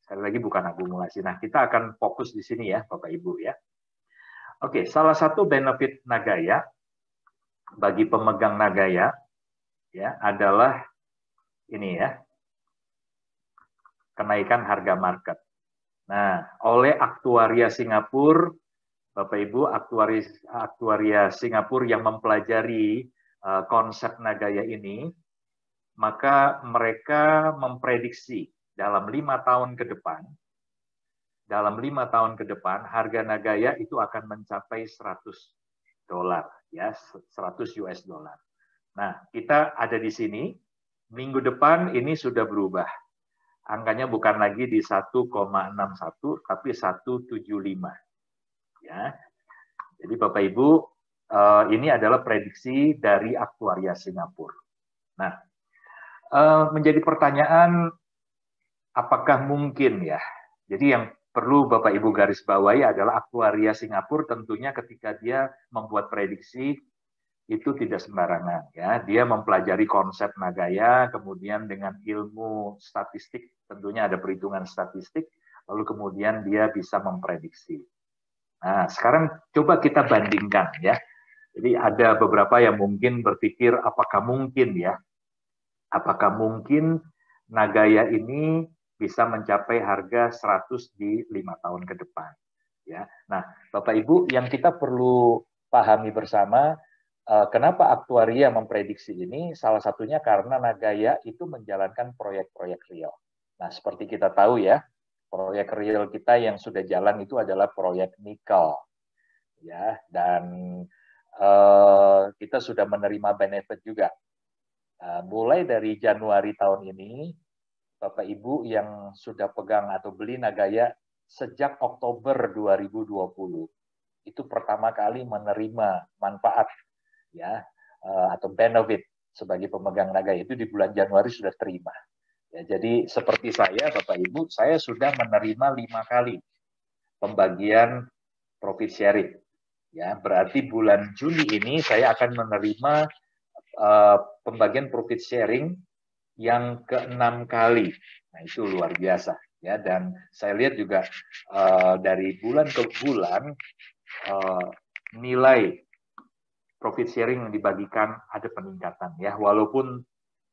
S2: Sekali lagi bukan akumulasi. Nah, kita akan fokus di sini ya, Bapak Ibu ya. Oke, salah satu benefit Nagaya bagi pemegang Nagaya ya adalah ini ya, kenaikan harga market. Nah, oleh aktuaria Singapura, Bapak Ibu, aktuaria Singapura yang mempelajari konsep Nagaya ini, maka mereka memprediksi dalam 5 tahun ke depan, harga Nagaya itu akan mencapai $100 ya, 100 US dollar. Nah, kita ada di sini, minggu depan ini sudah berubah. Angkanya bukan lagi di 1,61 tapi 175. Ya. Jadi Bapak Ibu, ini adalah prediksi dari aktuaria Singapura. Nah, menjadi pertanyaan apakah mungkin ya. Jadi yang perlu Bapak Ibu garis bawahi adalah aktuaria Singapura tentunya ketika dia membuat prediksi itu tidak sembarangan ya. Dia mempelajari konsep Nagaya, kemudian dengan ilmu statistik, tentunya ada perhitungan statistik, lalu kemudian dia bisa memprediksi. Nah, sekarang coba kita bandingkan ya. Jadi ada beberapa yang mungkin berpikir apakah mungkin Nagaya ini bisa mencapai harga 100 di 5 tahun ke depan ya. Nah, Bapak Ibu, yang kita perlu pahami bersama, kenapa aktuaria memprediksi ini? Salah satunya karena Nagaya itu menjalankan proyek-proyek real. Nah, seperti kita tahu ya, proyek real kita yang sudah jalan itu adalah proyek nikel, ya. Dan kita sudah menerima benefit juga. Mulai dari Januari tahun ini, Bapak Ibu yang sudah pegang atau beli Nagaya sejak Oktober 2020, itu pertama kali menerima manfaat ya atau benefit sebagai pemegang Nagaya itu di bulan Januari sudah terima. Ya, jadi seperti saya, Bapak Ibu, saya sudah menerima 5 kali pembagian profit sharing. Ya, berarti bulan Juni ini saya akan menerima pembagian profit sharing yang ke-6 kali. Nah, itu luar biasa. Ya, dan saya lihat juga dari bulan ke bulan nilai profit sharing yang dibagikan ada peningkatan ya, walaupun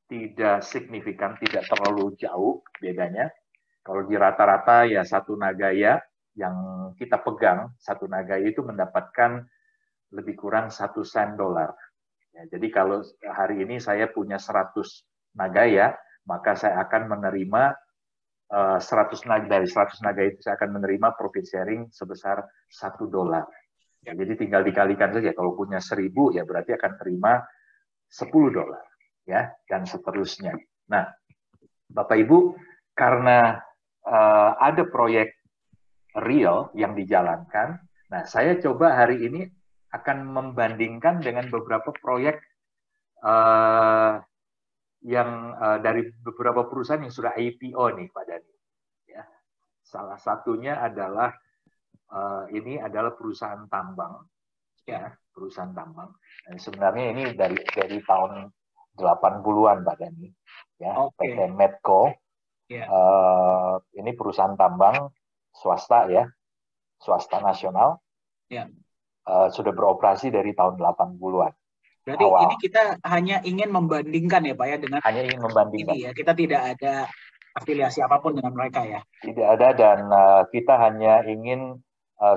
S2: tidak signifikan, tidak terlalu jauh bedanya. Kalau di rata-rata ya satu Nagaya yang kita pegang, satu Nagaya itu mendapatkan lebih kurang 1 sen dolar. Ya, jadi kalau hari ini saya punya 100 Nagaya, maka saya akan menerima 100 dari 100 Nagaya itu saya akan menerima profit sharing sebesar $1. Ya, jadi tinggal dikalikan saja. Kalau punya 1.000 ya berarti akan terima $10 ya, dan seterusnya. Nah, Bapak Ibu, karena ada proyek real yang dijalankan, nah saya coba hari ini akan membandingkan dengan beberapa proyek yang dari beberapa perusahaan yang sudah IPO nih Pak Dhani. Ya. Salah satunya adalah ini adalah perusahaan tambang, ya, perusahaan tambang. Dan sebenarnya ini dari tahun 80-an Pak Dhani, ya, PT Medco. Ini perusahaan tambang swasta ya, swasta nasional. Sudah beroperasi dari tahun 80-an.
S1: Berarti awal. Ini kita hanya ingin membandingkan ya Pak ya dengan
S2: hanya ingin membandingkan.
S1: Ini ya, kita tidak ada afiliasi apapun dengan mereka ya.
S2: Tidak ada, dan kita hanya ingin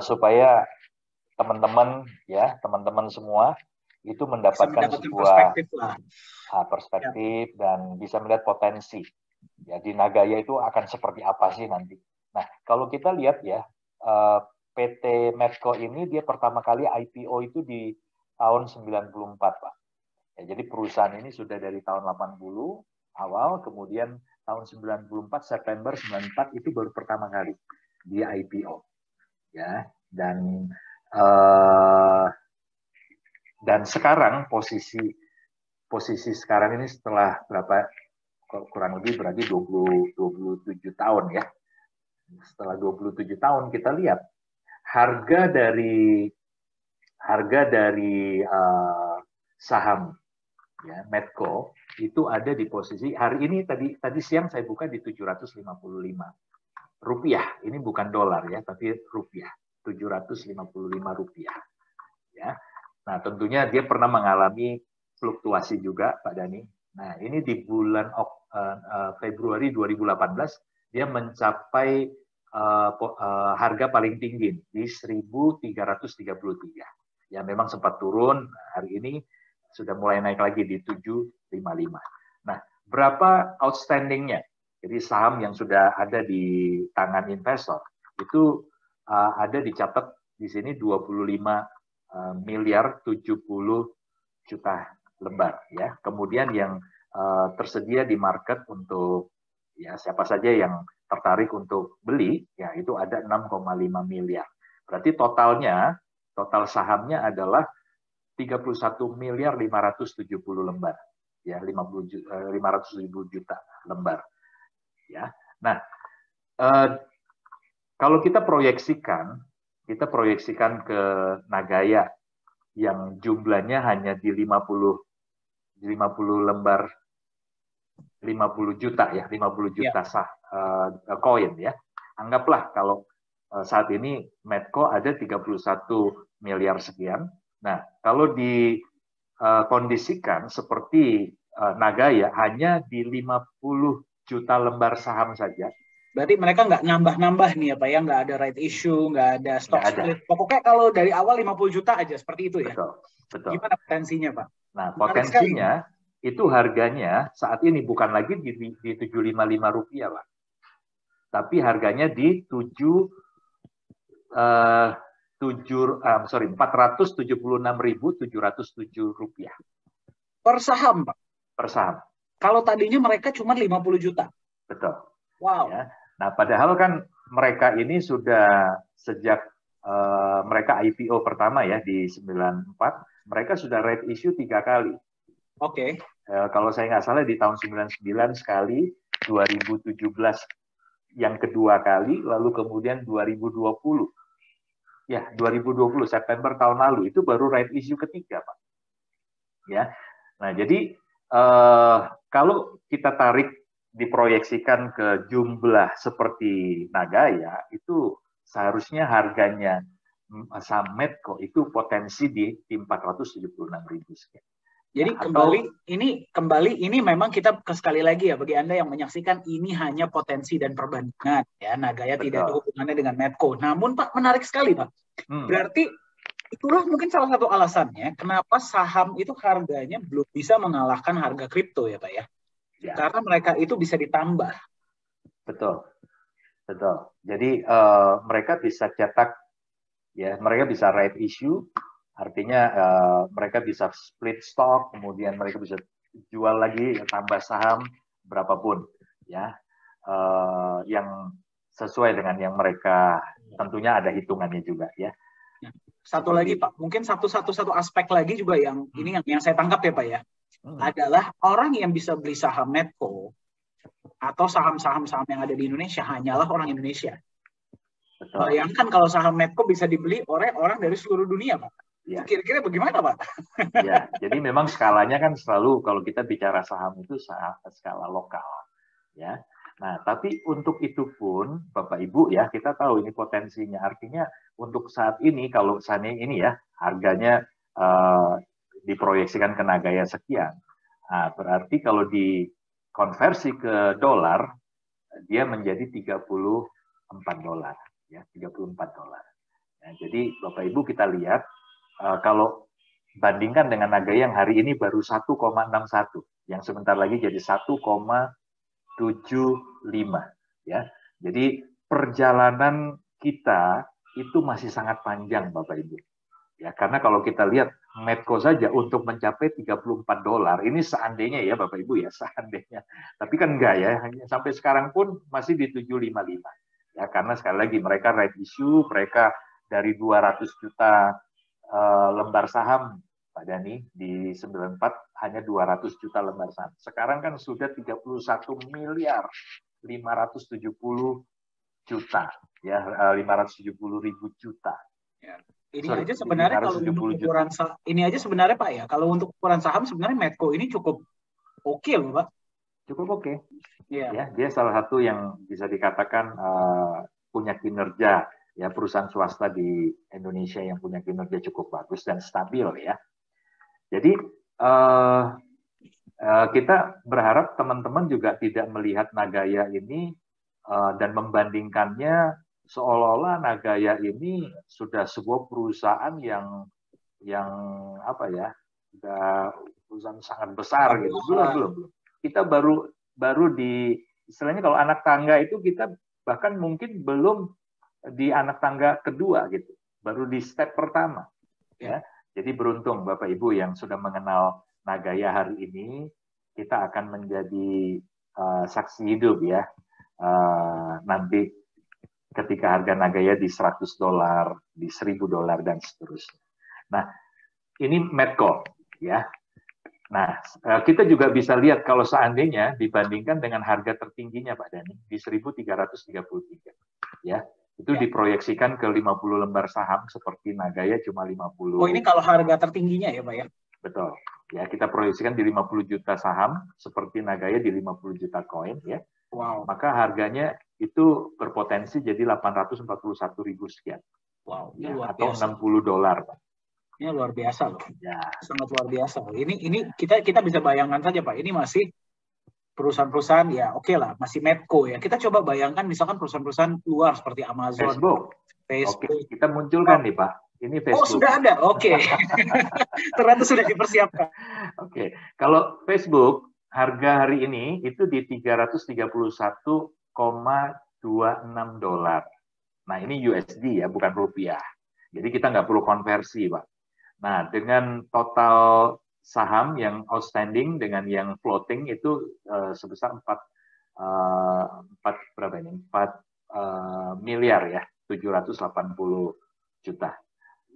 S2: supaya teman-teman semua itu mendapatkan sebuah perspektif dan bisa melihat potensi. Ya, di Nagaya itu akan seperti apa sih nanti. Nah, kalau kita lihat ya, PT Medco ini dia pertama kali IPO itu di tahun 94, Pak. Ya, jadi perusahaan ini sudah dari tahun 80 awal, kemudian tahun 94, September 94 itu baru pertama kali dia IPO. Ya, dan sekarang posisi sekarang ini setelah berapa kurang lebih berarti 27 tahun ya. Setelah 27 tahun kita lihat harga dari saham ya Medco itu ada di posisi hari ini tadi siang saya buka di 755 rupiah. Ini bukan dolar ya, tapi rupiah. 755 rupiah. Ya. Nah, tentunya dia pernah mengalami fluktuasi juga, Pak Dani. Nah, ini di bulan Februari 2018 dia mencapai harga paling tinggi di 1.333. Ya, memang sempat turun. Hari ini sudah mulai naik lagi di 755. Nah, berapa outstandingnya? Jadi saham yang sudah ada di tangan investor itu ada dicatat di sini 25 miliar 70 juta lembar ya. Kemudian yang tersedia di market untuk ya siapa saja yang tertarik untuk beli ya itu ada 6,5 miliar. Berarti total sahamnya adalah 31 miliar 570 lembar ya 570 juta lembar ya. Nah, kalau kita proyeksikan ke Nagaya yang jumlahnya hanya di 50 lembar 50 juta ya, 50 juta koin ya. Anggaplah kalau saat ini Medco ada 31 miliar sekian. Nah, kalau dikondisikan seperti Nagaya hanya di 50 juta lembar saham saja.
S1: Berarti mereka nggak nambah-nambah nih ya Pak ya, nggak ada right issue, nggak ada stock split. Pokoknya kalau dari awal 50 juta aja, seperti itu ya?
S2: Betul.
S1: Gimana potensinya Pak?
S2: Nah, potensinya itu harganya saat ini bukan lagi di 755 rupiah Pak. Tapi harganya di 476.707 rupiah.
S1: Per saham Pak?
S2: Per saham.
S1: Kalau tadinya mereka cuma 50 juta.
S2: Betul.
S1: Wow.
S2: Ya. Nah, padahal kan mereka ini sudah sejak mereka IPO pertama ya di 94, mereka sudah right issue 3 kali.
S1: Oke.
S2: Kalau saya nggak salah di tahun 99 sekali, 2017 yang kedua kali, lalu kemudian 2020. Ya, 2020 September tahun lalu itu baru right issue ketiga, Pak. Ya. Nah, jadi kalau kita tarik diproyeksikan ke jumlah seperti Nagaya, itu seharusnya harganya saham Medco itu potensi di 476.000 sekian.
S1: Jadi kembali ini memang kita sekali lagi ya bagi Anda yang menyaksikan ini hanya potensi dan perbandingan ya. Nagaya tidak ada hubungannya dengan Medco. Namun Pak, menarik sekali Pak. Berarti itulah mungkin salah satu alasannya kenapa saham itu harganya belum bisa mengalahkan harga kripto ya Pak ya. Karena mereka itu bisa ditambah.
S2: Betul. Jadi mereka bisa cetak ya, mereka bisa right issue, artinya mereka bisa split stock, kemudian mereka bisa jual lagi, tambah saham berapapun ya, yang sesuai dengan yang mereka tentunya ada hitungannya juga ya.
S1: Satu lagi Pak, mungkin satu aspek lagi juga yang ini yang saya tangkap ya Pak ya, adalah orang yang bisa beli saham Medco atau saham-saham yang ada di Indonesia hanyalah orang Indonesia. Betul. Bayangkan kalau saham Medco bisa dibeli oleh orang dari seluruh dunia Pak. Ya. Kira-kira bagaimana Pak?
S2: Ya, jadi memang skalanya kan selalu kalau kita bicara saham itu skala lokal ya. Nah, tapi untuk itu pun Bapak Ibu ya, kita tahu ini potensinya. Artinya untuk saat ini kalau misalnya ini ya harganya diproyeksikan ke Nagaya sekian. Nah, berarti kalau dikonversi ke dolar dia menjadi 34 dolar ya, 34 dolar. Nah, jadi Bapak Ibu kita lihat kalau bandingkan dengan Nagaya yang hari ini baru 1,61, yang sebentar lagi jadi 1,75 ya. Jadi perjalanan kita itu masih sangat panjang Bapak Ibu. Ya, karena kalau kita lihat Medco saja untuk mencapai 34 dolar, ini seandainya ya Bapak Ibu ya, seandainya. Tapi kan enggak ya, sampai sekarang pun masih di 755. Ya, karena sekali lagi mereka right issue, mereka dari 200 juta lembar saham Pak Dhani, di 94 hanya 200 juta lembar saham. Sekarang kan sudah 31 miliar 570 juta, ya 570 ribu juta.
S1: Ya. Ini aja sebenarnya kalau untuk ukuran ini aja sebenarnya Pak ya, kalau untuk ukuran saham sebenarnya Medco ini cukup oke loh Pak.
S2: Cukup oke. Ya, dia salah satu yang bisa dikatakan punya kinerja, ya, perusahaan swasta di Indonesia yang punya kinerja cukup bagus dan stabil, ya. Jadi kita berharap teman-teman juga tidak melihat Nagaya ini dan membandingkannya seolah-olah Nagaya ini sudah sebuah perusahaan yang apa ya, sudah perusahaan sangat besar gitu. Belum. Kita baru di istilahnya kalau anak tangga itu kita bahkan mungkin belum di anak tangga kedua gitu, baru di step pertama, ya. Jadi beruntung Bapak Ibu yang sudah mengenal Nagaya hari ini, kita akan menjadi saksi hidup, ya, nanti ketika harga Nagaya di $100, di $1.000 dan seterusnya. Nah, ini Medco, ya. Nah, kita juga bisa lihat kalau seandainya dibandingkan dengan harga tertingginya Pak Dhani di 1.333, ya. Itu diproyeksikan ke 50 lembar saham seperti Nagaya cuma 50.
S1: Oh, ini kalau harga tertingginya ya, Pak ya?
S2: Betul. Ya, kita proyeksikan di 50 juta saham seperti Nagaya di 50 juta koin, ya.
S1: Wow.
S2: Maka harganya itu berpotensi jadi 841.000 sekian.
S1: Wow,
S2: ya, atau $60, Pak.
S1: Ini luar biasa loh,
S2: ya.
S1: Sangat luar biasa. Ini kita bisa bayangkan saja Pak, ini masih perusahaan-perusahaan ya oke lah, masih Medco ya. Kita coba bayangkan misalkan perusahaan-perusahaan luar seperti Amazon,
S2: Facebook. Oke, kita munculkan nih Pak. Ini Facebook.
S1: Oh sudah ada, oke. Ternyata sudah dipersiapkan.
S2: Oke, kalau Facebook harga hari ini itu di $331,26. Nah ini USD ya, bukan rupiah. Jadi kita nggak perlu konversi, Pak. Nah, dengan total saham yang outstanding dengan yang floating itu sebesar 4 miliar ya, 780 juta.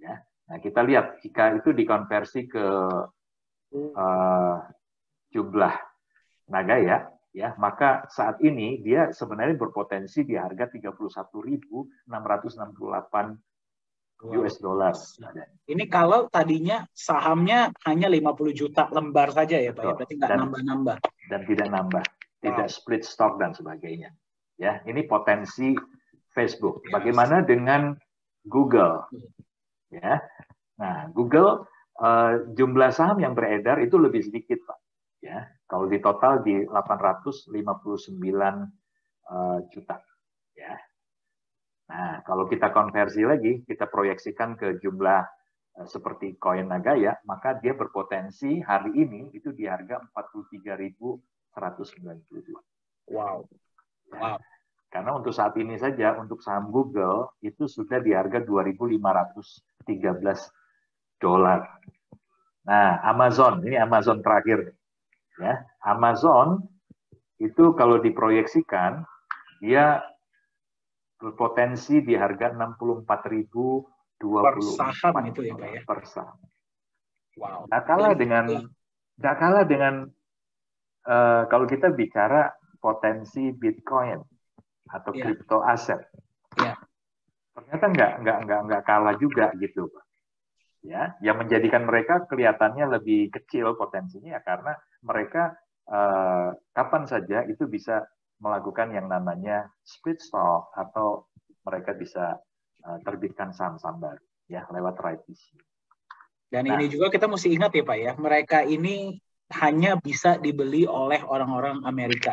S2: Ya. Nah, kita lihat jika itu dikonversi ke jumlah Nagaya, ya, maka saat ini dia sebenarnya berpotensi di harga 31.668 US dollar.
S1: Ini kalau tadinya sahamnya hanya 50 juta lembar saja ya Pak, ya? Berarti nggak nambah-nambah.
S2: Dan tidak nambah, tidak split stock dan sebagainya. Ya, ini potensi Facebook. Bagaimana dengan Google? Ya, nah Google jumlah saham yang beredar itu lebih sedikit Pak. Ya, kalau di total di 859 juta. Ya. Nah, kalau kita konversi lagi, kita proyeksikan ke jumlah seperti koin Nagaya, maka dia berpotensi hari ini itu di harga 43.192.
S1: Wow.
S2: Ya. Karena untuk saat ini saja, untuk saham Google itu sudah di harga $2.513. Nah, Amazon, ini Amazon terakhir. Ya, Amazon itu kalau diproyeksikan, dia berpotensi di harga 64.020
S1: per saham itu ya Pak ya.
S2: Per saham.
S1: Wow.
S2: Nggak kalah dengan kalau kita bicara potensi Bitcoin atau crypto aset.
S1: Ya.
S2: Ternyata nggak kalah juga gitu, Pak. Ya, yang menjadikan mereka kelihatannya lebih kecil potensinya ya karena mereka kapan saja itu bisa melakukan yang namanya split stock atau mereka bisa terbitkan saham-saham baru ya lewat right issue.
S1: Dan ini juga kita mesti ingat ya Pak ya, mereka ini hanya bisa dibeli oleh orang-orang Amerika.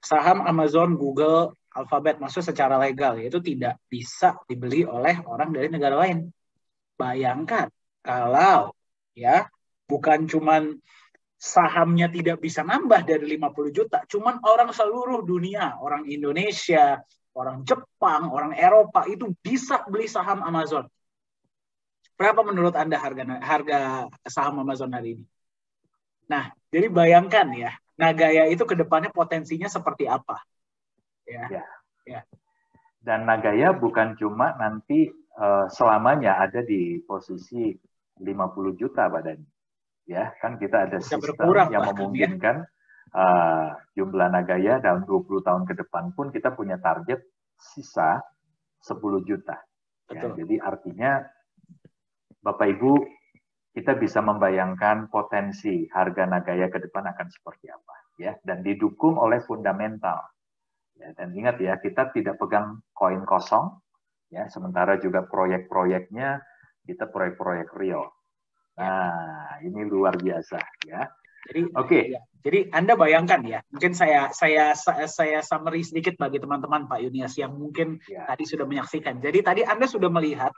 S1: Saham Amazon, Google, Alphabet masuk secara legal, yaitu tidak bisa dibeli oleh orang dari negara lain. Bayangkan kalau ya bukan cuman sahamnya tidak bisa nambah dari 50 juta, cuman orang seluruh dunia, orang Indonesia, orang Jepang, orang Eropa itu bisa beli saham Amazon. Berapa menurut Anda harga saham Amazon hari ini? Nah, jadi bayangkan ya, Nagaya itu ke depannya potensinya seperti apa? Ya.
S2: Dan Nagaya bukan cuma nanti selamanya ada di posisi 50 juta Pak Dhani. Ya, kan kita ada
S1: Bisa
S2: sistem
S1: berkurang
S2: yang
S1: bahkan,
S2: memungkinkan jumlah Nagaya dalam 20 tahun ke depan pun kita punya target sisa 10 juta. Ya,
S1: Betul.
S2: jadi artinya Bapak Ibu, kita bisa membayangkan potensi harga Nagaya ke depan akan seperti apa, ya, dan didukung oleh fundamental. Ya, dan ingat ya, kita tidak pegang koin kosong, ya, sementara juga proyek-proyeknya kita proyek-proyek real. Nah, ini luar biasa, ya.
S1: Jadi,
S2: Oke.
S1: ya, jadi Anda bayangkan ya, mungkin saya summary sedikit bagi teman-teman Pak Yunias yang mungkin tadi sudah menyaksikan. Jadi tadi Anda sudah melihat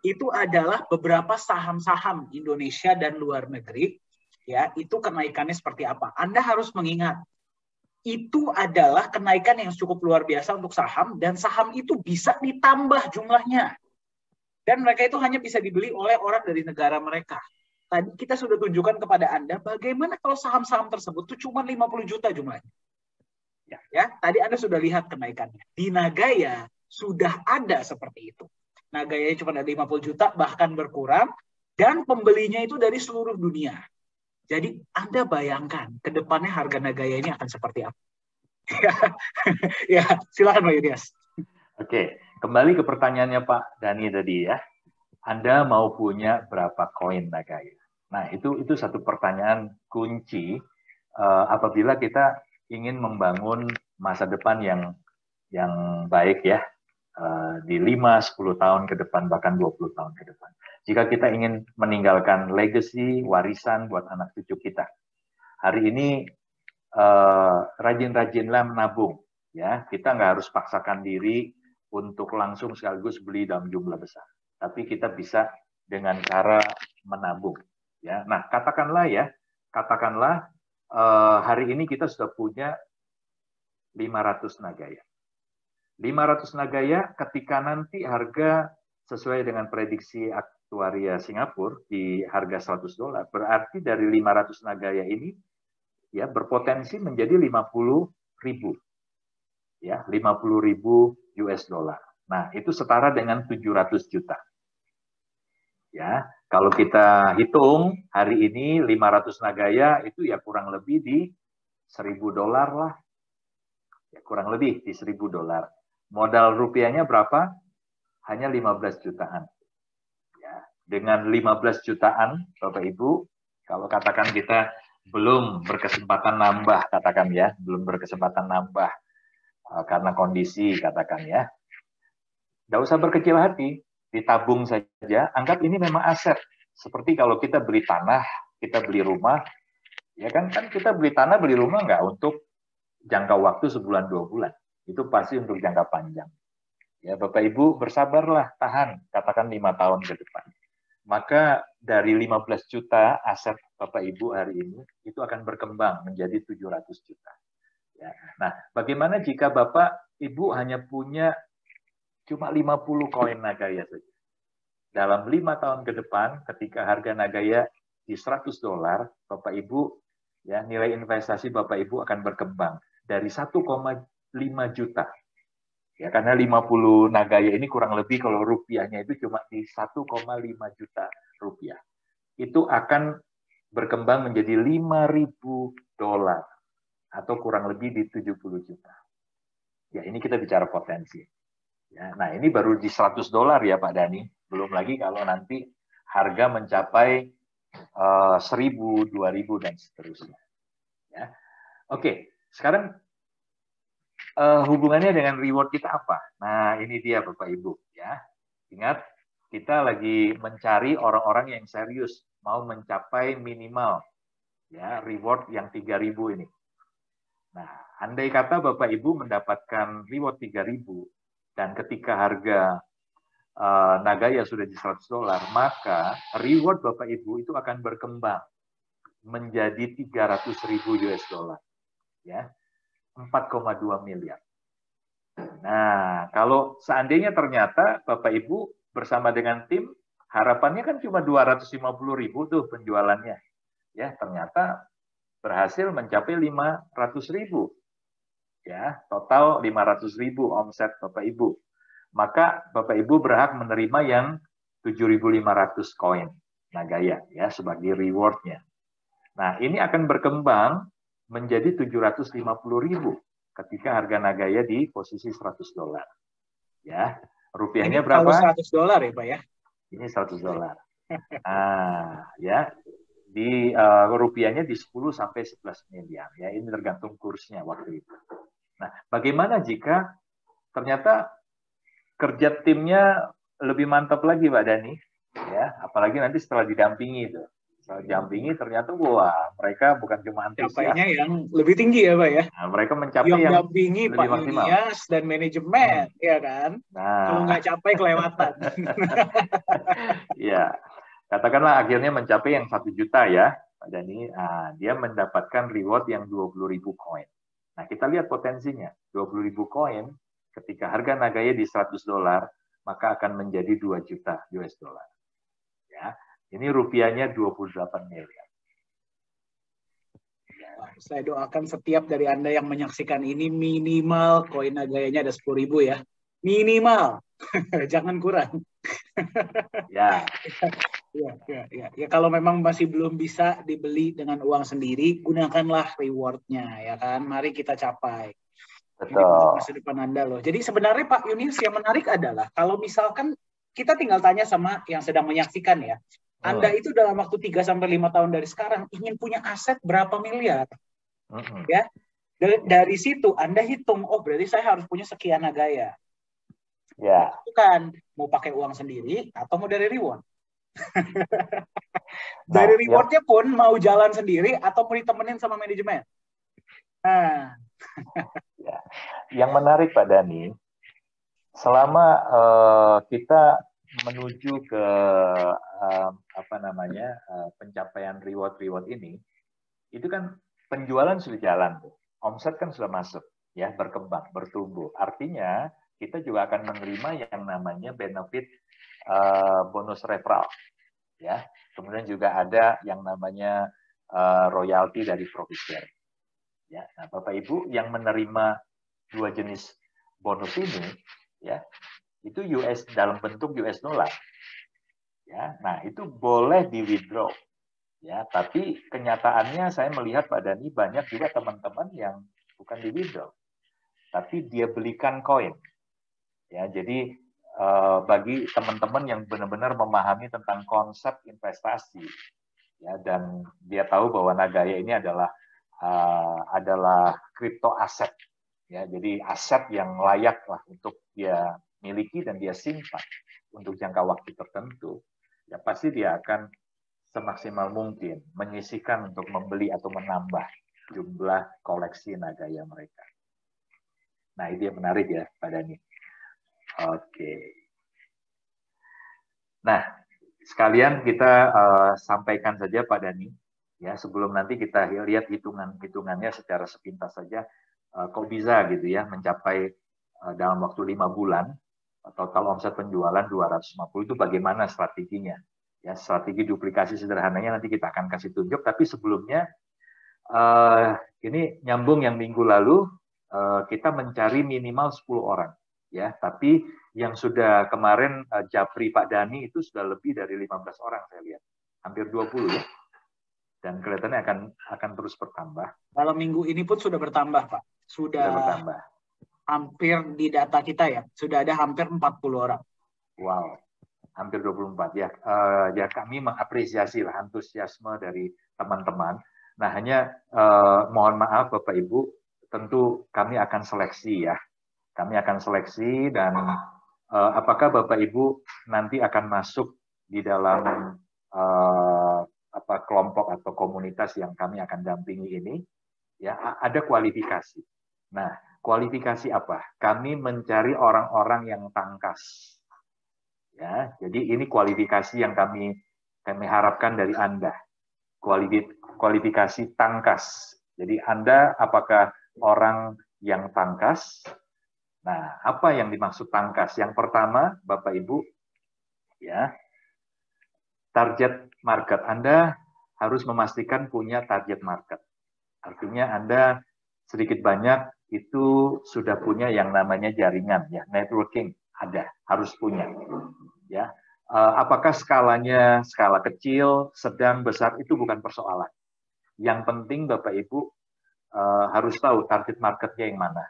S1: itu adalah beberapa saham-saham Indonesia dan luar negeri, ya, itu kenaikannya seperti apa. Anda harus mengingat itu adalah kenaikan yang cukup luar biasa untuk saham, dan saham itu bisa ditambah jumlahnya. Dan mereka itu hanya bisa dibeli oleh orang dari negara mereka. Tadi kita sudah tunjukkan kepada Anda bagaimana kalau saham-saham tersebut itu cuma 50 juta jumlahnya. Ya, tadi Anda sudah lihat kenaikannya. Di Nagaya sudah ada seperti itu. Nagaya cuma ada 50 juta, bahkan berkurang, dan pembelinya itu dari seluruh dunia. Jadi Anda bayangkan ke depannya harga Nagaya ini akan seperti apa. Ya, silakan Pak Yunias.
S2: Oke, kembali ke pertanyaannya Pak Dhani tadi ya. Anda mau punya berapa koin Nagaya? Nah, itu satu pertanyaan kunci apabila kita ingin membangun masa depan yang baik ya, di 5-10 tahun ke depan, bahkan 20 tahun ke depan. Jika kita ingin meninggalkan legacy, warisan buat anak cucu kita. Hari ini rajin-rajinlah menabung. Ya, kita nggak harus paksakan diri untuk langsung sekaligus beli dalam jumlah besar. Tapi kita bisa dengan cara menabung. Ya, nah katakanlah hari ini kita sudah punya 500 Nagaya. 500 Nagaya ketika nanti harga sesuai dengan prediksi aktuaria Singapura di harga $100, berarti dari 500 Nagaya ini ya berpotensi menjadi 50.000. Ya, 50.000 US dollar. Nah, itu setara dengan 700 juta. Ya, kalau kita hitung hari ini 500 Nagaya itu ya kurang lebih di $1.000 lah. Ya, kurang lebih di $1.000. Modal rupiahnya berapa? Hanya 15 jutaan. Ya, dengan 15 jutaan, Bapak Ibu, kalau katakan kita belum berkesempatan nambah, katakan ya, belum berkesempatan nambah karena kondisi, katakan ya, nggak usah berkecil hati, ditabung saja, anggap ini memang aset. Seperti kalau kita beli tanah, kita beli rumah, ya kan kita beli tanah, beli rumah nggak untuk jangka waktu sebulan 2 bulan, itu pasti untuk jangka panjang. Ya Bapak Ibu bersabarlah, tahan, katakan 5 tahun ke depan. Maka dari 15 juta aset Bapak Ibu hari ini, itu akan berkembang menjadi 700 juta. Ya. Nah, bagaimana jika Bapak Ibu hanya punya cuma 50 koin Nagaya saja? Dalam 5 tahun ke depan, ketika harga Nagaya di $100, Bapak Ibu, ya nilai investasi Bapak Ibu akan berkembang dari 1,5 juta. Ya, karena 50 Nagaya ini kurang lebih kalau rupiahnya itu cuma di 1,5 juta rupiah. Itu akan berkembang menjadi $5.000 atau kurang lebih di 70 juta. Ya, ini kita bicara potensi. Ya, nah, ini baru di $100 ya Pak Dhani. Belum lagi kalau nanti harga mencapai 1.000, 2.000 dan seterusnya. Ya. Oke, sekarang hubungannya dengan reward kita apa? Nah, ini dia Bapak Ibu ya. Ingat, kita lagi mencari orang-orang yang serius mau mencapai minimal ya reward yang 3.000 ini. Nah, andai kata Bapak Ibu mendapatkan reward 3.000 dan ketika harga Nagaya sudah di $100, maka reward Bapak Ibu itu akan berkembang menjadi 300.000 US dollar. Ya. 4,2 miliar. Nah, kalau seandainya ternyata Bapak Ibu bersama dengan tim, harapannya kan cuma 250.000 tuh penjualannya. Ya, ternyata berhasil mencapai 500.000. Ya, total 500.000 omset Bapak Ibu. Maka Bapak Ibu berhak menerima yang 7.500 koin. Nagaya ya sebagai rewardnya. Nah, ini akan berkembang menjadi 750.000 ketika harga Nagaya di posisi $100. Ya, rupiahnya
S1: Ini kalau
S2: berapa?
S1: $100 ya, Pak ya?
S2: Ini $100. Ya, di rupiahnya di 10 sampai 11 miliar. Ya, ini tergantung kursnya waktu itu. Nah, bagaimana jika ternyata kerja timnya lebih mantap lagi, Pak Dani? Ya, apalagi nanti setelah didampingi itu. Setelah didampingi ternyata wah, mereka bukan cuma antusias.
S1: Capainya yang lebih tinggi ya, Pak ya?
S2: Nah, mereka mencapai
S1: Yang
S2: yang
S1: dampingi
S2: lebih
S1: Pak
S2: maksimal.
S1: Yunias dan manajemen, ya kan? Kalau
S2: Nah,
S1: nggak capai kelewatan.
S2: ya, katakanlah akhirnya mencapai yang 1 juta ya, Pak Dani. Nah, dia mendapatkan reward yang 20.000 koin. Nah, kita lihat potensinya. 20.000 koin ketika harga Nagaya di $100, maka akan menjadi 2 juta US dollar. Ya, ini rupiahnya 28 miliar.
S1: Wah, saya doakan setiap dari Anda yang menyaksikan ini minimal koin Nagayanya ada 10.000 ya. Minimal. Jangan kurang.
S2: Ya.
S1: Ya, kalau memang masih belum bisa dibeli dengan uang sendiri, gunakanlah rewardnya, ya kan? Mari kita capai. Ini untuk
S2: Betul.
S1: masa depan Anda loh. Jadi sebenarnya Pak Yunis yang menarik adalah kalau misalkan kita tinggal tanya sama yang sedang menyaksikan ya, Anda itu dalam waktu 3-5 tahun dari sekarang ingin punya aset berapa miliar? Ya, dari situ Anda hitung, oh berarti saya harus punya sekian Nagaya.
S2: Ya.
S1: Bukan mau pakai uang sendiri atau mau dari reward. Dari rewardnya pun mau jalan sendiri atau mau ditemenin sama manajemen. Nah.
S2: Ya. Yang menarik Pak Dani, selama kita menuju ke pencapaian reward ini, itu kan penjualan sudah jalan, omset kan sudah masuk, ya berkembang, bertumbuh. Artinya kita juga akan menerima yang namanya benefit bonus referral, ya. Kemudian juga ada yang namanya royalti dari profit share. Ya, nah Bapak Ibu yang menerima 2 jenis bonus ini, ya, itu dalam bentuk US dollar. Ya, nah itu boleh di withdraw. Ya, tapi kenyataannya saya melihat Pak Dani banyak juga teman-teman yang bukan di withdraw, tapi dia belikan koin. Ya, jadi bagi teman-teman yang benar-benar memahami tentang konsep investasi, ya, dan dia tahu bahwa Nagaya ini adalah kripto aset, ya, jadi aset yang layak lah untuk dia miliki dan dia simpan untuk jangka waktu tertentu, ya pasti dia akan semaksimal mungkin menyisihkan untuk membeli atau menambah jumlah koleksi Nagaya mereka. Nah, ini yang menarik ya, Pak Dani. Oke. Nah, sekalian kita sampaikan saja Pak Dani, ya sebelum nanti kita lihat hitungannya secara sepintas saja, kok bisa gitu ya mencapai dalam waktu 5 bulan total omset penjualan 250 itu bagaimana strateginya? Ya, strategi duplikasi sederhananya nanti kita akan kasih tunjuk, tapi sebelumnya ini nyambung yang minggu lalu kita mencari minimal 10 orang, ya, tapi yang sudah kemarin Japri Pak Dani itu sudah lebih dari 15 orang saya lihat, hampir 20 ya, dan kelihatannya akan terus bertambah.
S1: Dalam minggu ini pun sudah bertambah Pak, sudah bertambah. Hampir di data kita ya, sudah ada hampir 40 orang.
S2: Wow, hampir 24 ya. Ya kami mengapresiasi lah antusiasme dari teman-teman. Nah hanya mohon maaf Bapak Ibu, tentu kami akan seleksi ya. Kami akan seleksi dan apakah Bapak Ibu nanti akan masuk di dalam kelompok atau komunitas yang kami akan dampingi ini, ya ada kualifikasi. Nah, kualifikasi apa? Kami mencari orang-orang yang tangkas. Ya, jadi ini kualifikasi yang kami harapkan dari Anda. Kualifikasi tangkas. Jadi Anda apakah orang yang tangkas? Nah, apa yang dimaksud tangkas? Yang pertama, Bapak Ibu, ya, target market. Anda harus memastikan punya target market. Artinya Anda sedikit banyak itu sudah punya yang namanya jaringan, ya, networking ada, harus punya, ya. Apakah skalanya skala kecil, sedang, besar, itu bukan persoalan. Yang penting Bapak Ibu harus tahu target marketnya yang mana.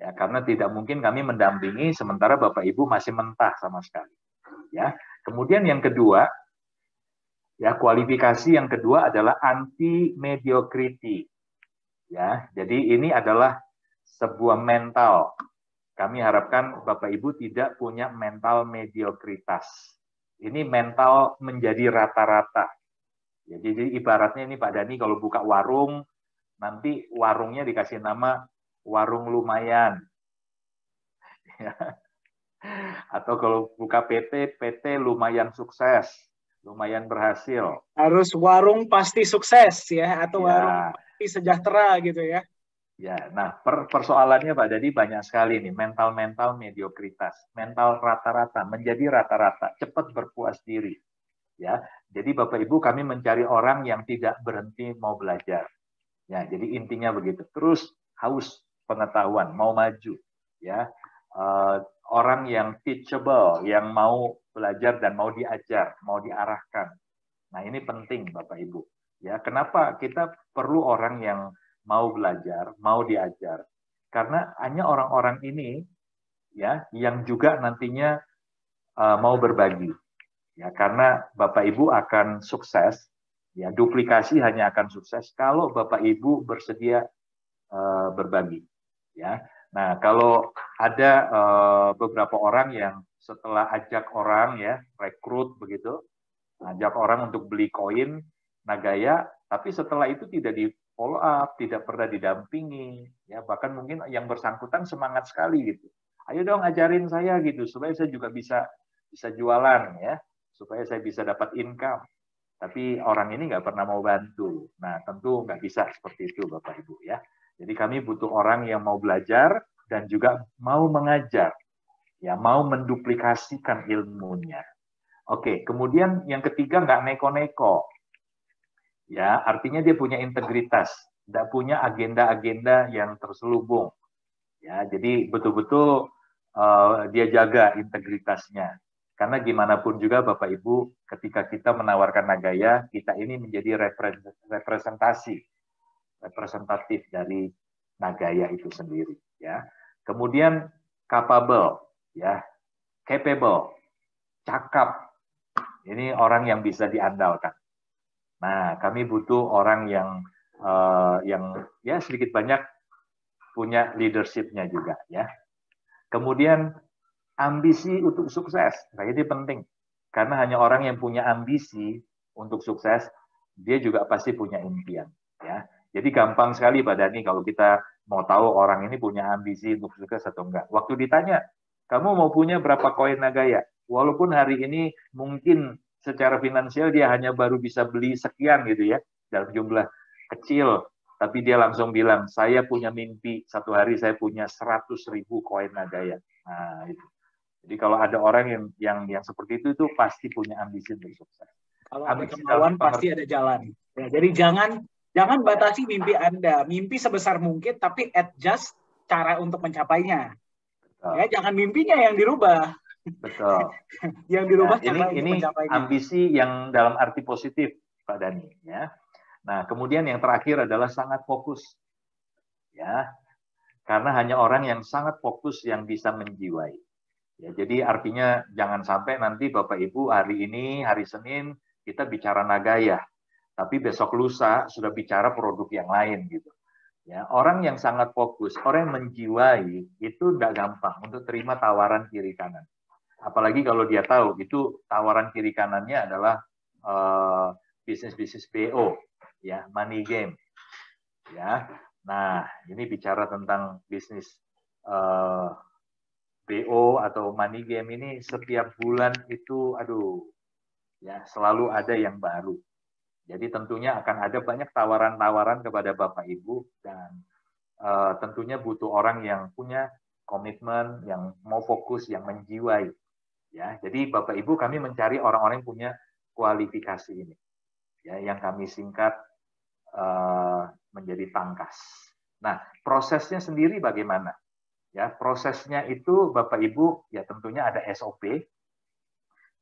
S2: Ya, karena tidak mungkin kami mendampingi sementara Bapak Ibu masih mentah sama sekali. Ya. Kemudian yang kedua, ya, kualifikasi yang kedua adalah anti mediocrity. Ya, jadi ini adalah sebuah mental. Kami harapkan Bapak Ibu tidak punya mental mediokritas. Ini mental menjadi rata-rata. Ya, jadi ibaratnya ini Pak Dani kalau buka warung, nanti warungnya dikasih nama warung lumayan. Atau kalau buka PT, PT lumayan sukses, lumayan berhasil.
S1: Harus warung pasti sukses ya, atau
S2: Ya.
S1: warung pasti sejahtera gitu ya.
S2: Ya, nah persoalannya Pak, jadi banyak sekali nih mental mediokritas, mental rata-rata, menjadi rata-rata, cepat berpuas diri. Ya, jadi Bapak Ibu kami mencari orang yang tidak berhenti mau belajar. Ya, jadi intinya begitu. Terus haus pengetahuan, mau maju. Ya, orang yang teachable, yang mau belajar dan mau diajar, mau diarahkan. Nah ini penting Bapak Ibu. Ya, kenapa kita perlu orang yang mau belajar, mau diajar? Karena hanya orang-orang ini ya yang juga nantinya mau berbagi. Ya, karena Bapak Ibu akan sukses, ya duplikasi hanya akan sukses kalau Bapak Ibu bersedia berbagi. Ya, nah kalau ada beberapa orang yang setelah ajak orang ya rekrut begitu, ajak orang untuk beli koin Nagaya, tapi setelah itu tidak di follow up, tidak pernah didampingi, ya bahkan mungkin yang bersangkutan semangat sekali gitu. Ayo dong ajarin saya gitu supaya saya juga bisa jualan ya, supaya saya bisa dapat income. Tapi orang ini nggak pernah mau bantu. Nah tentu nggak bisa seperti itu Bapak Ibu ya. Jadi kami butuh orang yang mau belajar dan juga mau mengajar, ya mau menduplikasikan ilmunya. Oke, kemudian yang ketiga nggak neko-neko. Ya, artinya dia punya integritas, tidak punya agenda-agenda yang terselubung. Ya, jadi betul-betul dia jaga integritasnya. Karena gimana pun juga Bapak Ibu, ketika kita menawarkan Nagaya, kita ini menjadi representatif dari Nagaya itu sendiri. Ya, kemudian capable, ya, capable, cakap. Ini orang yang bisa diandalkan. Nah, kami butuh orang yang ya sedikit banyak punya leadership-nya juga ya. Kemudian ambisi untuk sukses. Nah, ini penting. Karena hanya orang yang punya ambisi untuk sukses, dia juga pasti punya impian ya. Jadi gampang sekali Pak Dani kalau kita mau tahu orang ini punya ambisi untuk sukses atau enggak. Waktu ditanya, kamu mau punya berapa koin Nagaya? Walaupun hari ini mungkin secara finansial dia hanya baru bisa beli sekian gitu ya, dalam jumlah kecil, tapi dia langsung bilang, saya punya mimpi, satu hari saya punya 100.000 koin Nagaya. Nah, itu. Jadi kalau ada orang yang seperti itu pasti punya ambisi untuk sukses.
S1: Kalau ada kemauan pasti ada jalan. Ya, jadi jangan batasi mimpi Anda. Mimpi sebesar mungkin, tapi adjust cara untuk mencapainya. Betul. Ya, jangan mimpinya yang dirubah.
S2: Betul.
S1: Yang dirubah
S2: nah,
S1: cara untuk mencapainya.
S2: Ambisi yang dalam arti positif, Pak Dani. Ya. Nah, kemudian yang terakhir adalah sangat fokus. Ya, karena hanya orang yang sangat fokus yang bisa menjiwai. Ya, jadi artinya jangan sampai nanti Bapak Ibu hari ini, hari Senin, kita bicara Nagaya. Tapi besok lusa sudah bicara produk yang lain gitu. Ya, orang yang sangat fokus, orang yang menjiwai itu tidak gampang untuk terima tawaran kiri kanan. Apalagi kalau dia tahu itu tawaran kiri kanannya adalah bisnis BO, ya, money game. Ya. Nah, ini bicara tentang bisnis BO atau money game ini setiap bulan itu ya selalu ada yang baru. Jadi tentunya akan ada banyak tawaran-tawaran kepada Bapak Ibu dan tentunya butuh orang yang punya komitmen, yang mau fokus, yang menjiwai. Ya, jadi Bapak Ibu kami mencari orang-orang yang punya kualifikasi ini. Ya, yang kami singkat menjadi tangkas. Nah, prosesnya sendiri bagaimana? Ya, prosesnya itu Bapak Ibu ya tentunya ada SOP.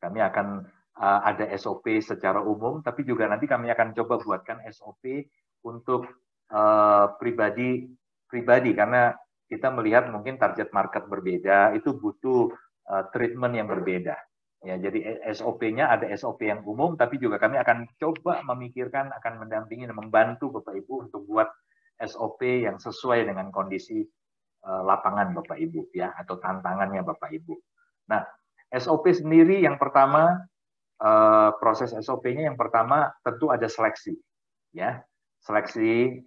S2: Kami akan ada SOP secara umum, tapi juga nanti kami akan coba buatkan SOP untuk pribadi karena kita melihat mungkin target market berbeda, itu butuh treatment yang berbeda. Ya, jadi SOP-nya ada SOP yang umum, tapi juga kami akan coba memikirkan, akan mendampingi dan membantu Bapak Ibu untuk buat SOP yang sesuai dengan kondisi lapangan Bapak Ibu, ya, atau tantangannya Bapak Ibu. Nah, SOP sendiri yang pertama, proses SOP-nya yang pertama tentu ada seleksi, ya, seleksi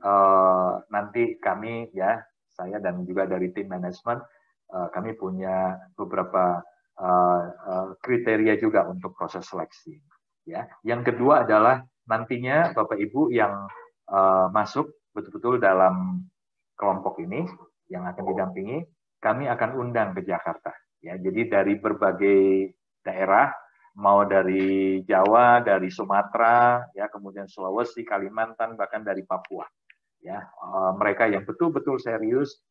S2: nanti kami, ya, saya dan juga dari tim manajemen, kami punya beberapa kriteria juga untuk proses seleksi. Ya, yang kedua adalah nantinya Bapak Ibu yang masuk betul-betul dalam kelompok ini yang akan didampingi, kami akan undang ke Jakarta. Ya, jadi dari berbagai daerah, mau dari Jawa, dari Sumatera, ya, kemudian Sulawesi, Kalimantan, bahkan dari Papua. Ya, mereka yang betul-betul serius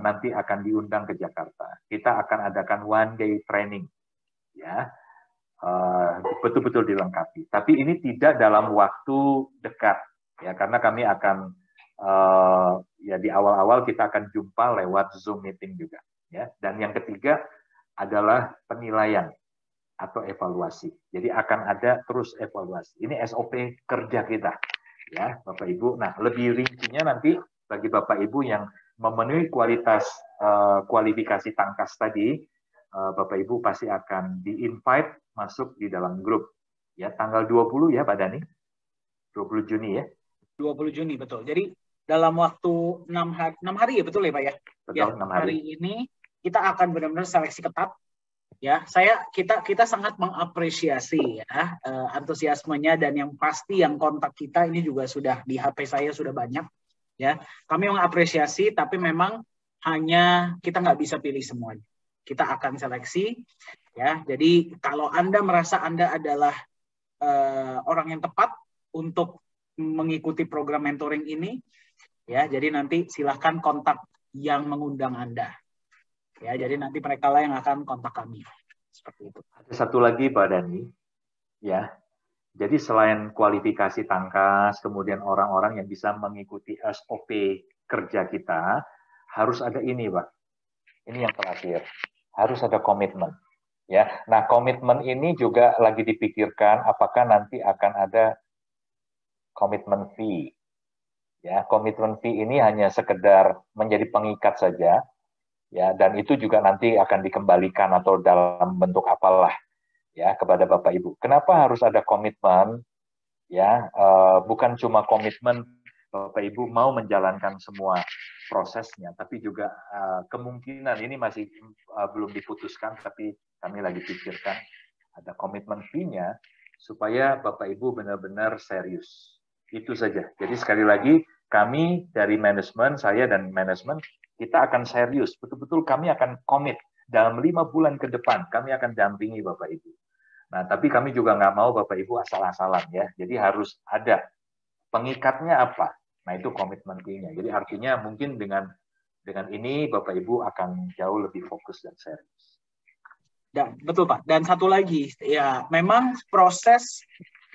S2: nanti akan diundang ke Jakarta. Kita akan adakan one day training, ya, betul-betul dilengkapi. Tapi ini tidak dalam waktu dekat, ya, karena kami akan ya di awal-awal kita akan jumpa lewat Zoom meeting juga, ya. Dan yang ketiga adalah penilaian atau evaluasi. Jadi akan ada terus evaluasi. Ini SOP kerja kita, ya, Bapak Ibu. Nah, lebih rincinya nanti bagi Bapak Ibu yang memenuhi kualifikasi tangkas tadi, Bapak Ibu pasti akan di-invite masuk di dalam grup. Ya, tanggal 20 ya, Pak Dani? 20 Juni ya?
S1: 20 Juni, betul. Jadi dalam waktu 6 hari ya, betul ya Pak ya?
S2: Betul,
S1: ya,
S2: 6 hari.
S1: Hari ini kita akan benar-benar seleksi ketat. Ya, kita sangat mengapresiasi ya antusiasmenya, dan yang pasti yang kontak kita ini juga sudah di HP saya sudah banyak. Ya, kami mengapresiasi, tapi memang hanya kita nggak bisa pilih semuanya. Kita akan seleksi, ya. Jadi kalau Anda merasa Anda adalah orang yang tepat untuk mengikuti program mentoring ini, ya. Jadi nanti silahkan kontak yang mengundang Anda. Ya, jadi nanti mereka lah yang akan kontak kami. Seperti itu.
S2: Ada satu lagi Pak Dani, ya. Jadi selain kualifikasi tangkas, kemudian orang-orang yang bisa mengikuti SOP kerja kita, harus ada ini, Pak. Ini yang terakhir, harus ada komitmen. Ya, nah komitmen ini juga lagi dipikirkan apakah nanti akan ada komitmen fee. Ya, komitmen fee ini hanya sekedar menjadi pengikat saja, ya, dan itu juga nanti akan dikembalikan atau dalam bentuk apalah, ya, kepada Bapak Ibu. Kenapa harus ada komitmen? Ya, bukan cuma komitmen Bapak Ibu mau menjalankan semua prosesnya, tapi juga kemungkinan ini masih belum diputuskan, tapi kami lagi pikirkan ada komitmen fee-nya supaya Bapak Ibu benar-benar serius. Itu saja. Jadi sekali lagi kami dari manajemen, saya dan manajemen, kita akan serius. Betul-betul kami akan komit dalam 5 bulan ke depan. Kami akan dampingi Bapak Ibu. Nah, tapi kami juga nggak mau Bapak Ibu asal-asalan ya. Jadi harus ada pengikatnya apa. Nah, itu komitmen fee-nya. Jadi artinya mungkin dengan ini Bapak Ibu akan jauh lebih fokus dan serius.
S1: Dan betul Pak. Dan satu lagi, ya memang proses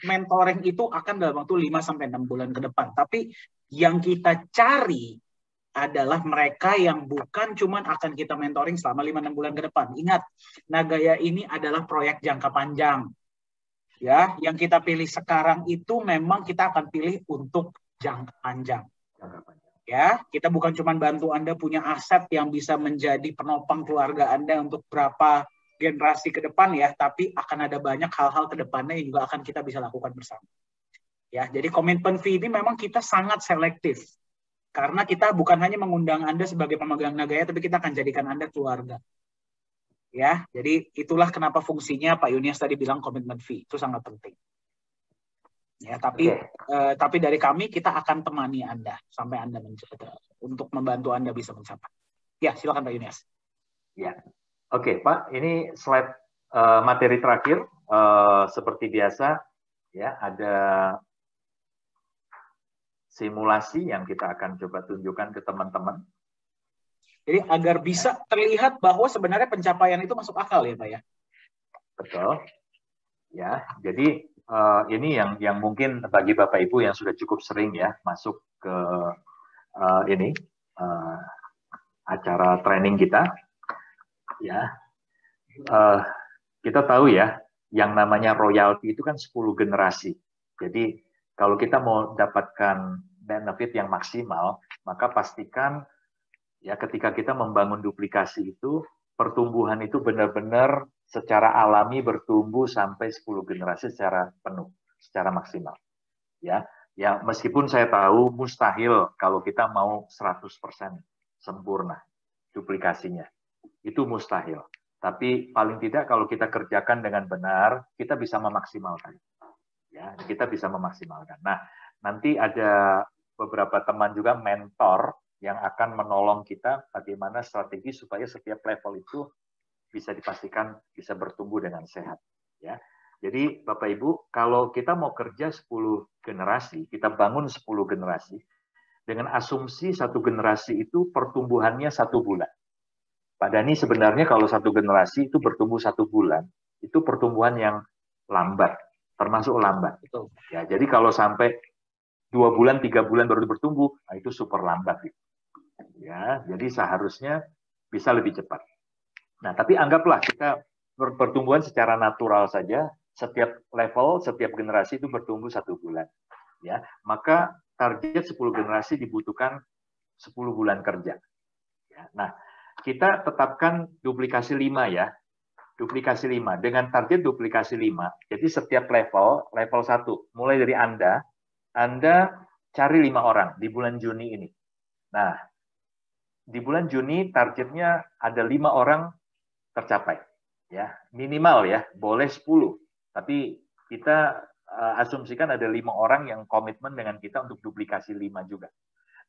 S1: mentoring itu akan dalam waktu 5-6 bulan ke depan. Tapi yang kita cari adalah mereka yang bukan cuman akan kita mentoring selama 5-6 bulan ke depan. Ingat, Nagaya ini adalah proyek jangka panjang. Ya, yang kita pilih sekarang itu memang kita akan pilih untuk jangka panjang. Ya, kita bukan cuman bantu Anda punya aset yang bisa menjadi penopang keluarga Anda untuk berapa generasi ke depan ya, tapi akan ada banyak hal-hal ke depannya yang juga akan kita bisa lakukan bersama. Ya, jadi komitmen fee ini memang kita sangat selektif. Karena kita bukan hanya mengundang Anda sebagai pemegang Nagaya, tapi kita akan jadikan Anda keluarga. Ya, jadi itulah kenapa fungsinya Pak Yunias tadi bilang komitmen fee itu sangat penting. Ya, tapi dari kami kita akan temani Anda sampai Anda untuk membantu Anda bisa mencapai. Ya, silakan Pak Yunias.
S2: Ya, oke Pak, ini slide materi terakhir seperti biasa ya, ada simulasi yang kita akan coba tunjukkan ke teman-teman.
S1: Jadi agar bisa terlihat bahwa sebenarnya pencapaian itu masuk akal ya Pak ya?
S2: betul. Ya, jadi ini yang mungkin bagi Bapak Ibu yang sudah cukup sering ya masuk ke ini acara training kita, ya. Kita tahu ya, yang namanya royalti itu kan 10 generasi. Jadi kalau kita mau dapatkan benefit yang maksimal, maka pastikan ya ketika kita membangun duplikasi itu, pertumbuhan itu benar-benar secara alami bertumbuh sampai 10 generasi secara penuh, secara maksimal. Ya, ya meskipun saya tahu mustahil kalau kita mau 100% sempurna duplikasinya. Itu mustahil. Tapi paling tidak kalau kita kerjakan dengan benar, kita bisa memaksimalkan. Ya, kita bisa memaksimalkan. Nah, nanti ada beberapa teman juga mentor yang akan menolong kita bagaimana strategi supaya setiap level itu bisa dipastikan bisa bertumbuh dengan sehat. Ya. Jadi Bapak Ibu, kalau kita mau kerja 10 generasi, kita bangun 10 generasi, dengan asumsi satu generasi itu pertumbuhannya 1 bulan. Pak Dani, sebenarnya kalau satu generasi itu bertumbuh 1 bulan, itu pertumbuhan yang lambat, termasuk lambat. Ya, jadi kalau sampai 2 bulan, 3 bulan baru bertumbuh, nah itu super lambat. Ya, jadi seharusnya bisa lebih cepat. Nah, tapi anggaplah kita pertumbuhan secara natural saja, setiap level, setiap generasi itu bertumbuh 1 bulan. Ya, maka target 10 generasi dibutuhkan 10 bulan kerja. Ya, nah, kita tetapkan duplikasi 5 ya. Duplikasi 5 dengan target duplikasi 5. Jadi setiap level 1 mulai dari Anda cari 5 orang di bulan Juni ini. Nah, di bulan Juni targetnya ada 5 orang tercapai. Ya, minimal ya, boleh 10. Tapi kita asumsikan ada 5 orang yang komitmen dengan kita untuk duplikasi 5 juga.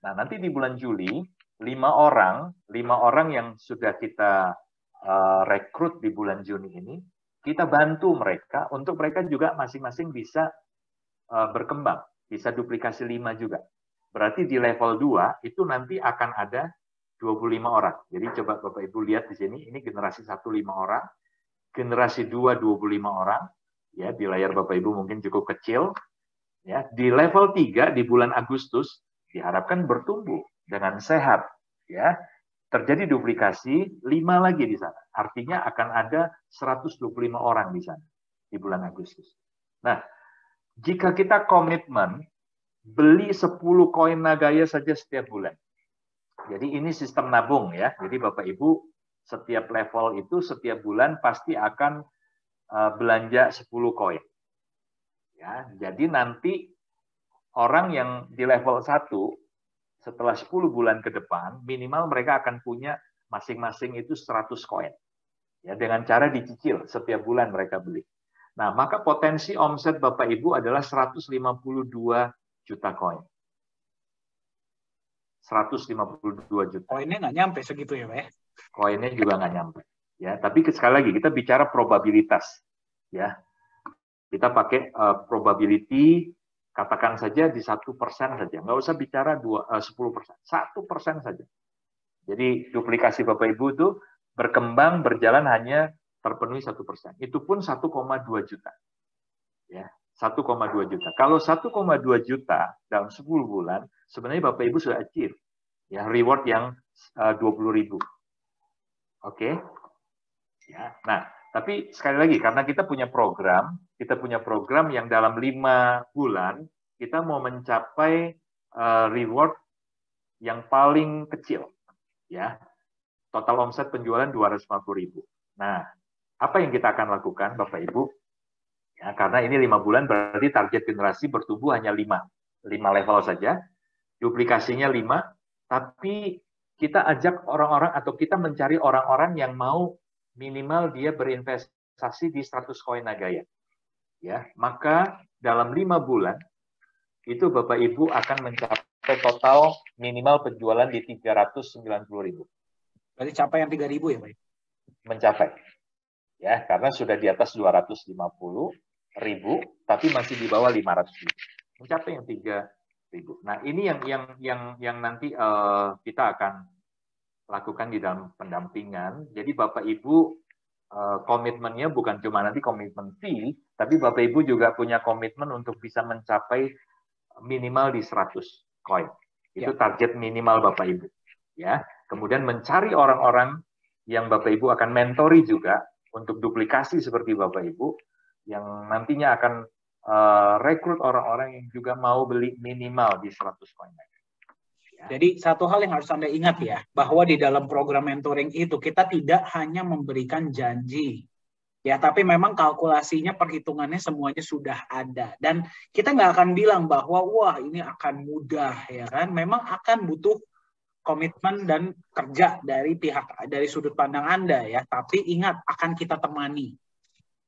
S2: Nah, nanti di bulan Juli 5 orang yang sudah kita rekrut di bulan Juni ini, kita bantu mereka untuk mereka juga masing-masing bisa berkembang, bisa duplikasi 5 juga. Berarti di level 2 itu nanti akan ada 25 orang. Jadi coba Bapak Ibu lihat di sini, ini generasi 1 5 orang, generasi 2 25 orang, ya di layar Bapak Ibu mungkin cukup kecil. Ya, di level 3 di bulan Agustus diharapkan bertumbuh dengan sehat, ya. Terjadi duplikasi 5 lagi di sana. Artinya akan ada 125 orang di sana di bulan Agustus. Nah, jika kita komitmen beli 10 koin Nagaya saja setiap bulan. Jadi ini sistem nabung ya. Jadi Bapak Ibu setiap level itu setiap bulan pasti akan belanja 10 koin. Ya, jadi nanti orang yang di level 1 setelah 10 bulan ke depan, minimal mereka akan punya masing-masing itu 100 koin. Ya, dengan cara dicicil setiap bulan mereka beli. Nah, maka potensi omset Bapak Ibu adalah 152 juta koin. 152 juta.
S1: Koinnya nggak nyampe segitu ya, Pak ya?
S2: Koinnya juga nggak nyampe. Ya, tapi sekali lagi kita bicara probabilitas. Ya, kita pakai probability, katakan saja di 1% saja. Nggak usah bicara 10%, 1% saja. Jadi duplikasi Bapak Ibu itu berkembang, berjalan hanya terpenuhi 1%. Itu pun 1,2 juta. Ya, 1,2 juta. Kalau 1,2 juta dalam 10 bulan, sebenarnya Bapak Ibu sudah achieve. Ya, reward yang 20.000. Oke. Ya. Nah, tapi sekali lagi, karena kita punya program yang dalam 5 bulan, kita mau mencapai reward yang paling kecil. Ya, total omset penjualan 250.000. Nah, apa yang kita akan lakukan, Bapak Ibu? Ya, karena ini 5 bulan, berarti target generasi bertumbuh hanya 5 level saja. Duplikasinya 5, tapi kita ajak orang-orang atau kita mencari orang-orang yang mau minimal dia berinvestasi di 100 koin Nagaya. Ya, maka dalam 5 bulan itu Bapak Ibu akan mencapai total minimal penjualan di 390.000.
S1: Berarti capai yang 3.000 ya, Pak?
S2: Mencapai. Ya, karena sudah di atas 250.000, tapi masih di bawah 500.000. Mencapai yang 3.000. Nah, ini yang nanti kita akan lakukan di dalam pendampingan. Jadi Bapak Ibu komitmennya bukan cuma nanti komitmen fee, tapi Bapak Ibu juga punya komitmen untuk bisa mencapai minimal di 100 koin. Itu target minimal Bapak Ibu. Ya, kemudian mencari orang-orang yang Bapak Ibu akan mentori juga untuk duplikasi seperti Bapak Ibu, yang nantinya akan rekrut orang-orang yang juga mau beli minimal di 100 koin.
S1: Jadi satu hal yang harus Anda ingat ya, bahwa di dalam program mentoring itu kita tidak hanya memberikan janji, ya, tapi memang kalkulasinya, perhitungannya semuanya sudah ada. Dan kita nggak akan bilang bahwa wah ini akan mudah, ya kan? Memang akan butuh komitmen dan kerja dari sudut pandang Anda ya. Tapi ingat, akan kita temani.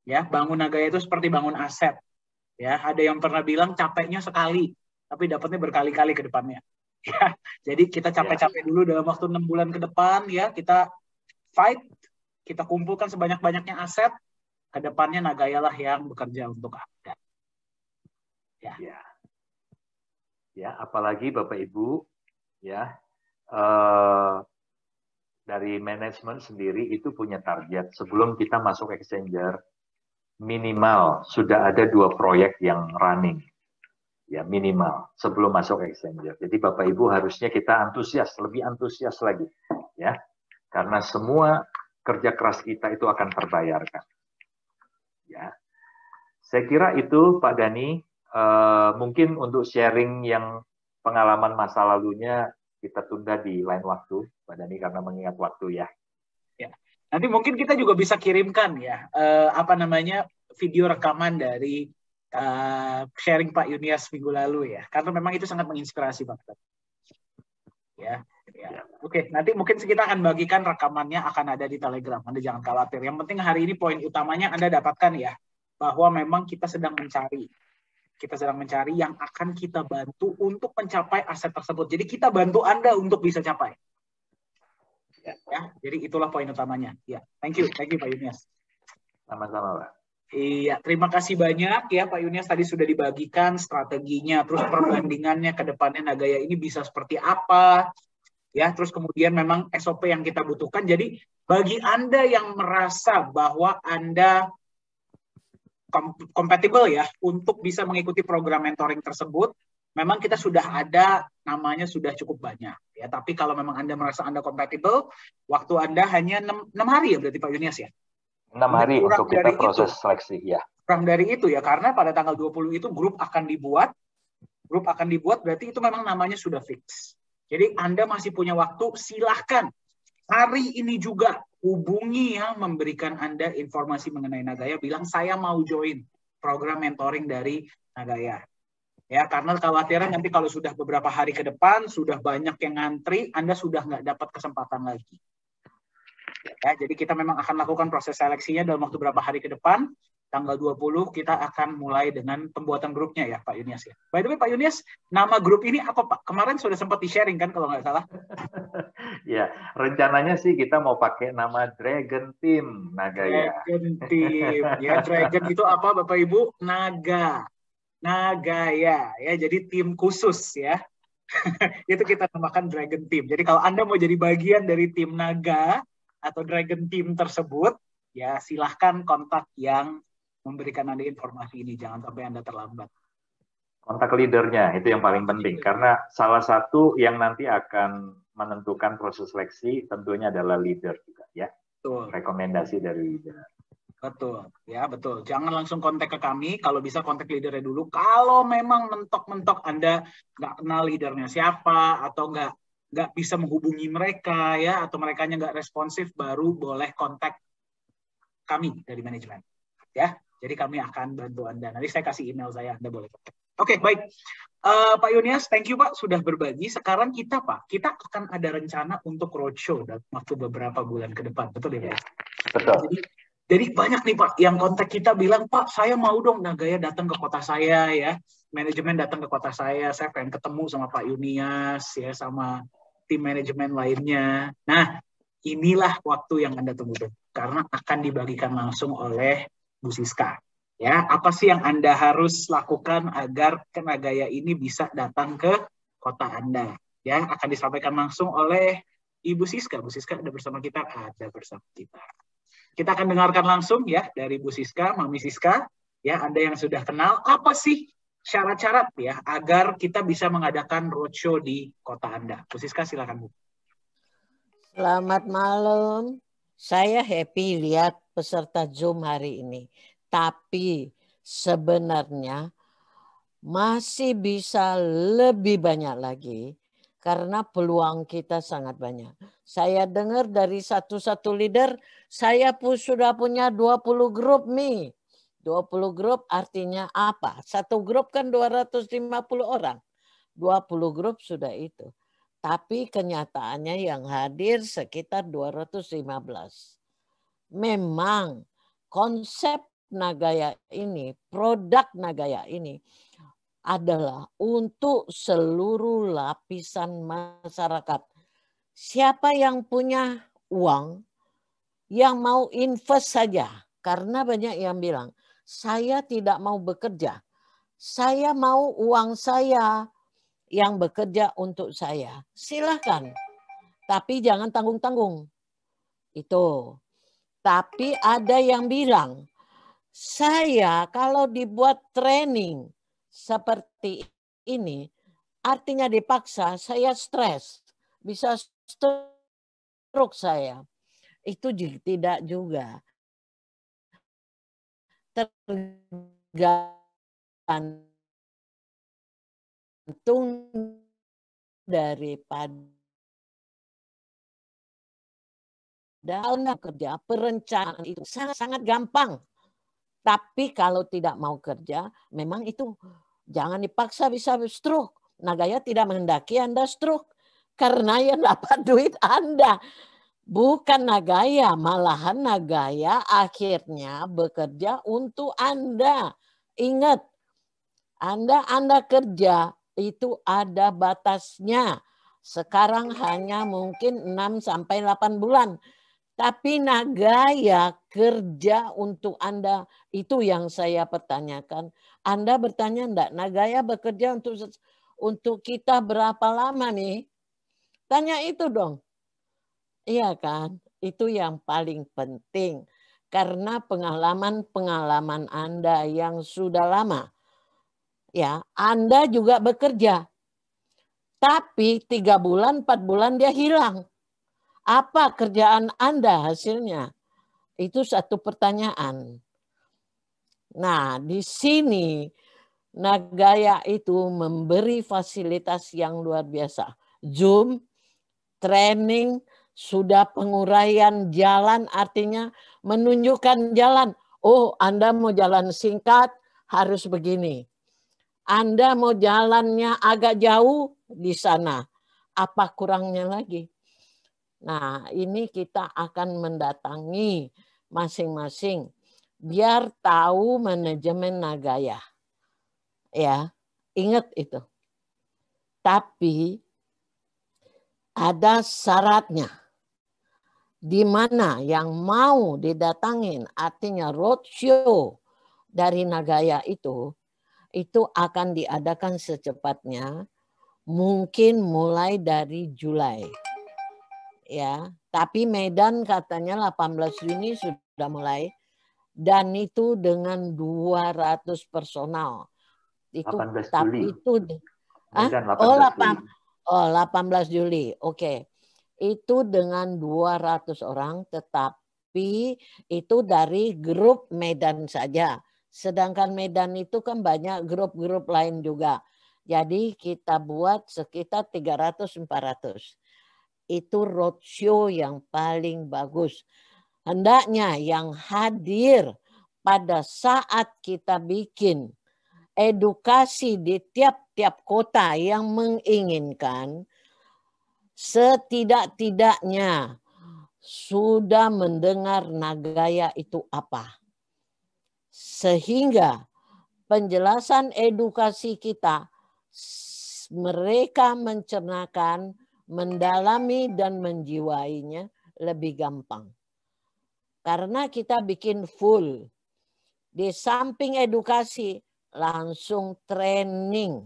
S1: Ya, bangun Nagaya itu seperti bangun aset. Ya, ada yang pernah bilang capeknya sekali, tapi dapatnya berkali-kali ke depannya. Ya, jadi kita capek-capek dulu dalam waktu 6 bulan ke depan ya, kita fight, kita kumpulkan sebanyak-banyaknya aset, ke depannya Nagaya lah yang bekerja untuk Anda.
S2: Ya, apalagi Bapak Ibu ya, dari manajemen sendiri itu punya target sebelum kita masuk exchanger, minimal sudah ada 2 proyek yang running. Ya, minimal sebelum masuk exchanger. Jadi Bapak Ibu harusnya kita antusias, lebih antusias lagi ya. Karena semua kerja keras kita itu akan terbayarkan. Ya. Saya kira itu Pak Dhani, mungkin untuk sharing yang pengalaman masa lalunya kita tunda di lain waktu Pak Dhani, karena mengingat waktu ya.
S1: Ya. Nanti mungkin kita juga bisa kirimkan ya video rekaman dari sharing Pak Yunias minggu lalu ya, karena memang itu sangat menginspirasi banget. Ya. Oke, nanti mungkin kita akan bagikan rekamannya, akan ada di Telegram. Anda jangan khawatir. Yang penting hari ini poin utamanya Anda dapatkan ya, bahwa memang kita sedang mencari yang akan kita bantu untuk mencapai aset tersebut. Jadi kita bantu Anda untuk bisa capai. Ya, jadi itulah poin utamanya. Ya, thank you Pak Yunias.
S2: Sama-sama Pak.
S1: Iya, terima kasih banyak ya Pak Yunias, tadi sudah dibagikan strateginya, terus perbandingannya ke depannya Nagaya ini bisa seperti apa, ya, terus kemudian memang SOP yang kita butuhkan. Jadi bagi Anda yang merasa bahwa Anda kompatibel ya untuk bisa mengikuti program mentoring tersebut, memang kita sudah ada namanya sudah cukup banyak ya. Tapi kalau memang Anda merasa Anda kompatibel, waktu Anda hanya 6 hari ya berarti Pak Yunias ya.
S2: 6 hari untuk kita proses seleksi ya.
S1: Kurang dari itu ya, karena pada tanggal 20 itu grup akan dibuat berarti itu memang namanya sudah fix. Jadi Anda masih punya waktu, silahkan hari ini juga hubungi yang memberikan Anda informasi mengenai Nagaya, bilang saya mau join program mentoring dari Nagaya. Ya, karena khawatiran nanti kalau sudah beberapa hari ke depan, sudah banyak yang ngantri, Anda sudah nggak dapat kesempatan lagi. Ya, jadi kita memang akan lakukan proses seleksinya dalam waktu beberapa hari ke depan. Tanggal 20 kita akan mulai dengan pembuatan grupnya ya Pak Yunias ya. By the way Pak Yunias, nama grup ini apa Pak? Kemarin sudah sempat di-sharing kan kalau nggak salah?
S2: Ya, rencananya sih kita mau pakai nama Dragon Team Nagaya.
S1: Dragon Team. Ya, Dragon itu apa Bapak Ibu? Naga. Nagaya ya, jadi tim khusus ya. Itu kita namakan Dragon Team. Jadi kalau Anda mau jadi bagian dari tim Naga atau Dragon Team tersebut, ya silahkan kontak yang memberikan Anda informasi ini. Jangan sampai Anda terlambat.
S2: Kontak leadernya, itu yang paling penting. Karena salah satu yang nanti akan menentukan proses seleksi tentunya adalah leader juga ya. Betul. Rekomendasi dari leader.
S1: Betul, ya betul. Jangan langsung kontak ke kami, kalau bisa kontak leadernya dulu. Kalau memang mentok-mentok Anda nggak kenal leadernya siapa, atau nggak bisa menghubungi mereka, ya, atau merekanya nggak responsif, baru boleh kontak kami dari manajemen. Ya, jadi kami akan bantu Anda. Nanti saya kasih email saya, Anda boleh kontak. Oke, baik. Pak Yunias, thank you Pak sudah berbagi. Sekarang kita akan ada rencana untuk roadshow dalam waktu beberapa bulan ke depan. Betul ya Pak?
S2: Betul.
S1: Jadi banyak nih Pak yang kontak kita bilang, Pak saya mau dong Nagaya datang ke kota saya ya, manajemen datang ke kota saya pengen ketemu sama Pak Yunias ya, sama tim manajemen lainnya. Nah inilah waktu yang Anda tunggu tuh, karena akan dibagikan langsung oleh Bu Siska. Ya, apa sih yang Anda harus lakukan agar Nagaya ini bisa datang ke kota Anda? Ya, akan disampaikan langsung oleh Ibu Siska. Bu Siska ada bersama kita, ada bersama kita. Kita akan dengarkan langsung ya dari Bu Siska, Mami Siska. Ya, Anda yang sudah kenal, apa sih syarat-syarat ya agar kita bisa mengadakan roadshow di kota Anda? Bu Siska, silakan Bu.
S3: Selamat malam. Saya happy lihat peserta Zoom hari ini. Tapi sebenarnya masih bisa lebih banyak lagi karena peluang kita sangat banyak. Saya dengar dari satu-satu leader, saya pun sudah punya 20 grup nih. 20 grup artinya apa? Satu grup kan 250 orang. 20 grup sudah itu. Tapi kenyataannya yang hadir sekitar 215. Memang konsep Nagaya ini, produk Nagaya ini adalah untuk seluruh lapisan masyarakat. Siapa yang punya uang, yang mau invest saja. Karena banyak yang bilang, saya tidak mau bekerja. Saya mau uang saya yang bekerja untuk saya. Silakan. Tapi jangan tanggung-tanggung. Itu. Tapi ada yang bilang, saya kalau dibuat training seperti ini, artinya dipaksa, saya stres. Bisa stroke saya. Itu tidak juga. Tergantung daripada dalam kerja, perencanaan itu sangat gampang. Tapi kalau tidak mau kerja, memang itu jangan dipaksa bisa stroke. Nagaya tidak menghendaki Anda stroke. Karena yang dapat duit Anda. Bukan Nagaya, malahan Nagaya akhirnya bekerja untuk Anda. Ingat, Anda kerja itu ada batasnya. Sekarang hanya mungkin 6-8 bulan. Tapi Nagaya kerja untuk Anda. Itu yang saya pertanyakan. Anda bertanya enggak? Nagaya bekerja untuk kita berapa lama nih? Tanya itu dong. Iya kan? Itu yang paling penting. Karena pengalaman Anda yang sudah lama. Ya, Anda juga bekerja. Tapi 3 bulan, 4 bulan dia hilang. Apa kerjaan Anda hasilnya? Itu satu pertanyaan. Nah, di sini Nagaya itu memberi fasilitas yang luar biasa. Zoom, training, sudah penguraian jalan artinya menunjukkan jalan. Oh, Anda mau jalan singkat harus begini. Anda mau jalannya agak jauh di sana. Apa kurangnya lagi? Nah, ini kita akan mendatangi masing-masing biar tahu manajemen Nagaya. Ya, ingat itu. Tapi ada syaratnya. Di mana yang mau didatangin, artinya roadshow dari Nagaya itu akan diadakan secepatnya, mungkin mulai dari Juli. Ya, tapi Medan katanya 18 Juni sudah mulai dan itu dengan 200 personal. Itu
S2: 18
S3: tapi
S2: Juli.
S3: itu
S2: Medan 18 Juli.
S3: 18 Juli. Oke. Itu dengan 200 orang tetapi itu dari grup Medan saja. Sedangkan Medan itu kan banyak grup-grup lain juga. Jadi kita buat sekitar 300-400. Itu roadshow yang paling bagus. Hendaknya yang hadir pada saat kita bikin edukasi di tiap-tiap kota yang menginginkan, setidak-tidaknya sudah mendengar Nagaya itu apa. Sehingga penjelasan edukasi kita, mereka mencernakan, mendalami dan menjiwainya lebih gampang. Karena kita bikin full. Di samping edukasi, langsung training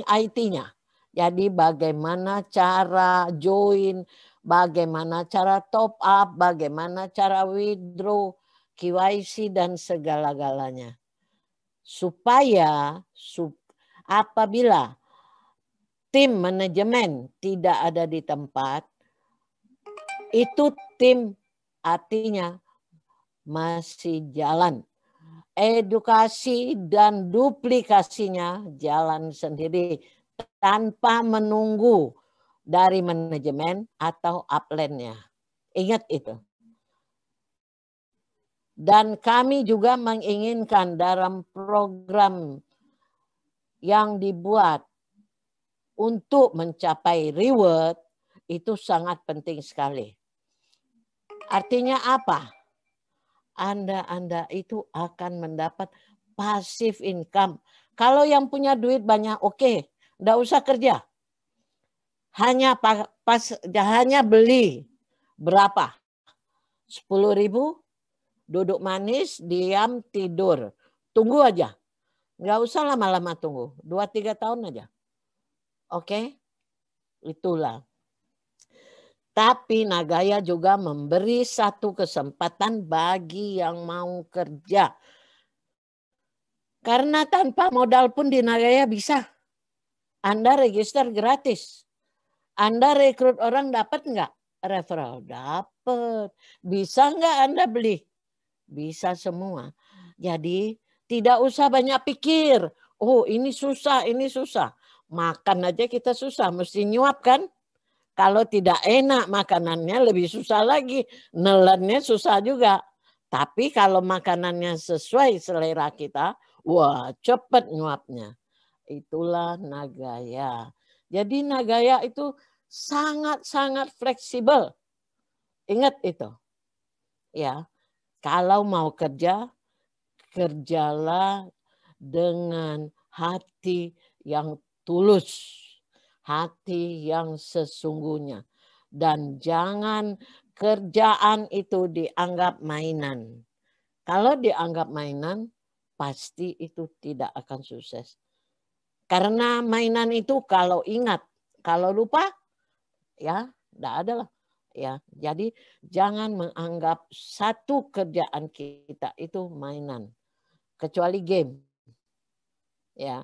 S3: IT-nya. Jadi bagaimana cara join, bagaimana cara top up, bagaimana cara withdraw, KYC dan segala-galanya. Supaya apabila tim manajemen tidak ada di tempat, itu tim artinya masih jalan. Edukasi dan duplikasinya jalan sendiri tanpa menunggu dari manajemen atau upline-nya. Ingat itu. Dan kami juga menginginkan dalam program yang dibuat untuk mencapai reward itu sangat penting sekali. Artinya apa? Anda itu akan mendapat passive income. Kalau yang punya duit banyak, oke, enggak usah kerja. Hanya beli berapa? 10.000, duduk manis, diam, tidur. Tunggu aja. Enggak usah lama-lama tunggu. 2-3 tahun aja. Oke? Itulah. Tapi Nagaya juga memberi satu kesempatan bagi yang mau kerja. Karena tanpa modal pun di Nagaya bisa. Anda register gratis. Anda rekrut orang dapat nggak? Referral dapat. Bisa nggak Anda beli? Bisa semua. Jadi tidak usah banyak pikir. Oh ini susah, ini susah. Makan aja kita susah, mesti nyuap kan? Kalau tidak enak makanannya lebih susah lagi. Nelannya susah juga. Tapi kalau makanannya sesuai selera kita, wah cepat nyuapnya. Itulah Nagaya. Jadi Nagaya itu sangat-sangat fleksibel. Ingat itu. Ya, kalau mau kerja, kerjalah dengan hati yang tulus. Hati yang sesungguhnya. Dan jangan kerjaan itu dianggap mainan. Kalau dianggap mainan, pasti itu tidak akan sukses. Karena mainan itu kalau ingat, kalau lupa, ya tidak ada lah. Ya, jadi jangan menganggap satu kerjaan kita itu mainan. Kecuali game. Ya.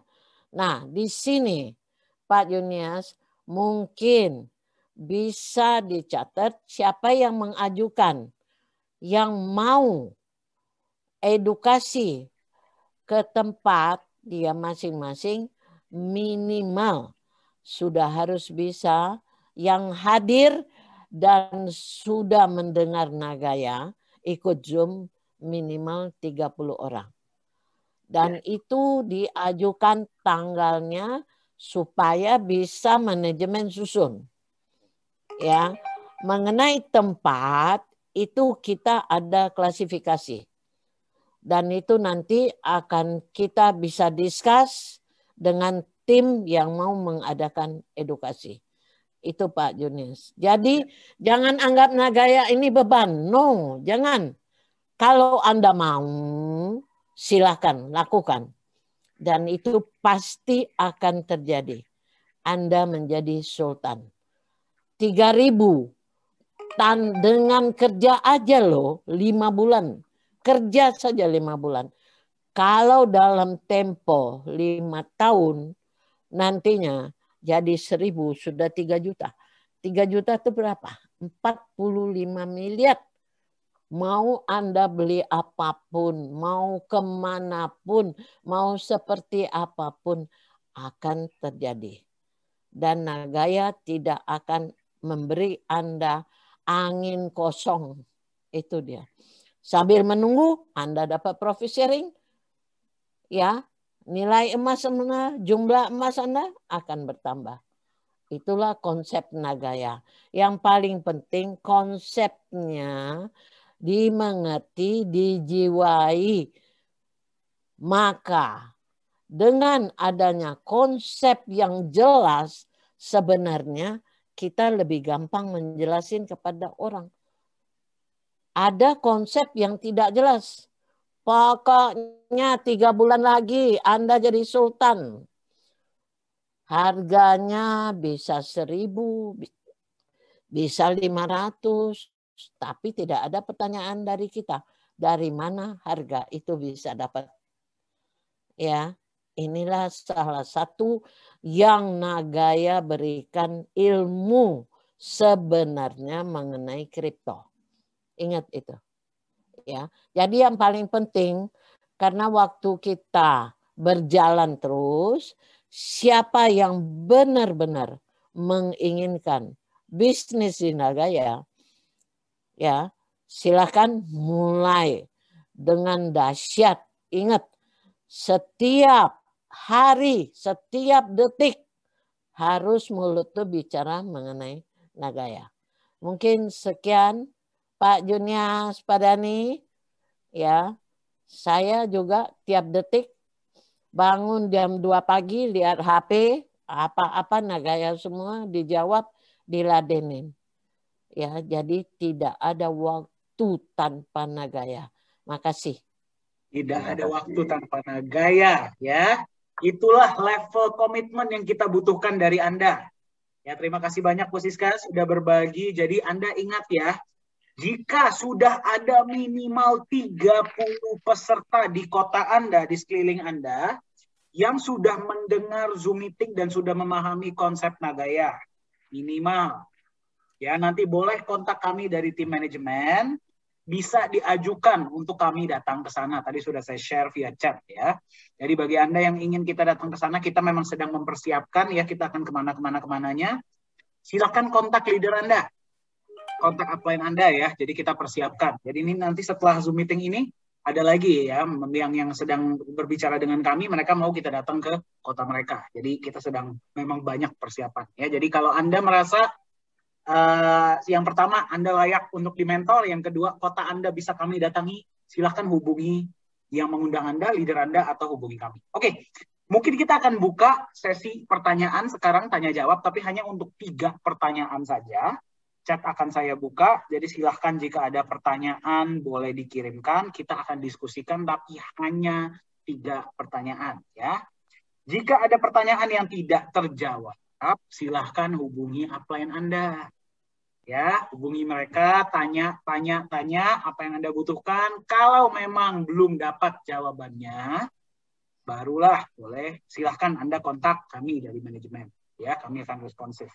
S3: Nah, di sini Pak Yunias, mungkin bisa dicatat siapa yang mengajukan, yang mau edukasi ke tempat dia masing-masing, minimal sudah harus bisa yang hadir dan sudah mendengar Nagaya ikut Zoom minimal 30 orang. Dan itu diajukan tanggalnya supaya bisa manajemen susun. Ya, mengenai tempat itu kita ada klasifikasi. Dan itu nanti akan kita bisa discuss dengan tim yang mau mengadakan edukasi. Itu Pak Junis. Jadi jangan anggap Nagaya ini beban. No, jangan. Kalau Anda mau, silakan lakukan. Dan itu pasti akan terjadi. Anda menjadi sultan. 3.000 dengan kerja aja loh 5 bulan. Kerja saja 5 bulan. Kalau dalam tempo 5 tahun nantinya jadi 1.000 sudah 3 juta. 3 juta itu berapa? 45 miliar. Mau Anda beli apapun, mau kemanapun, mau seperti apapun akan terjadi. Dan Nagaya tidak akan memberi Anda angin kosong. Itu dia. Sambil menunggu Anda dapat profit sharing. Ya, nilai emas Anda, jumlah emas Anda akan bertambah. Itulah konsep Nagaya. Yang paling penting konsepnya dimengerti, dijiwai. Maka dengan adanya konsep yang jelas, sebenarnya kita lebih gampang menjelasin kepada orang. Ada konsep yang tidak jelas. Pokoknya 3 bulan lagi Anda jadi sultan. Harganya bisa 1.000. bisa 500, tapi tidak ada pertanyaan dari kita. Dari mana harga itu bisa dapat? Ya, inilah salah satu yang Nagaya berikan ilmu sebenarnya mengenai kripto. Ingat itu. Ya. Jadi yang paling penting karena waktu kita berjalan terus, siapa yang benar-benar menginginkan bisnis di Nagaya, ya, silakan mulai dengan dahsyat. Ingat, setiap hari, setiap detik harus mulut tuh bicara mengenai Nagaya. Mungkin sekian Pak Junias Padani, ya. Saya juga tiap detik bangun jam 2 pagi lihat HP, apa-apa Nagaya semua dijawab, diladenin. Ya, jadi tidak ada waktu tanpa Nagaya. Makasih.
S1: Tidak ada waktu tanpa Nagaya, ya. Itulah level komitmen yang kita butuhkan dari Anda. Ya, terima kasih banyak Bu Siska sudah berbagi. Jadi Anda ingat ya, jika sudah ada minimal 30 peserta di kota Anda, di sekeliling Anda, yang sudah mendengar Zoom meeting dan sudah memahami konsep Nagaya, minimal. Ya, nanti boleh kontak kami dari tim manajemen, bisa diajukan untuk kami datang ke sana. Tadi sudah saya share via chat ya. Jadi bagi Anda yang ingin kita datang ke sana, kita memang sedang mempersiapkan ya, kita akan kemananya. Silakan kontak leader Anda, kontak upline Anda ya. Jadi kita persiapkan. Jadi ini nanti setelah Zoom meeting ini ada lagi ya yang sedang berbicara dengan kami, mereka mau kita datang ke kota mereka. Jadi kita sedang memang banyak persiapan ya. Jadi kalau Anda merasa yang pertama Anda layak untuk dimentor, yang kedua kota Anda bisa kami datangi, silahkan hubungi yang mengundang Anda, leader Anda, atau hubungi kami. Oke, mungkin kita akan buka sesi pertanyaan sekarang, tanya jawab, tapi hanya untuk 3 pertanyaan saja. Chat akan saya buka, jadi silahkan jika ada pertanyaan boleh dikirimkan, kita akan diskusikan, tapi hanya 3 pertanyaan ya. Jika ada pertanyaan yang tidak terjawab, silahkan hubungi upline Anda. Ya, hubungi mereka, tanya apa yang Anda butuhkan. Kalau memang belum dapat jawabannya, barulah boleh silahkan Anda kontak kami dari manajemen. Ya, kami akan responsif.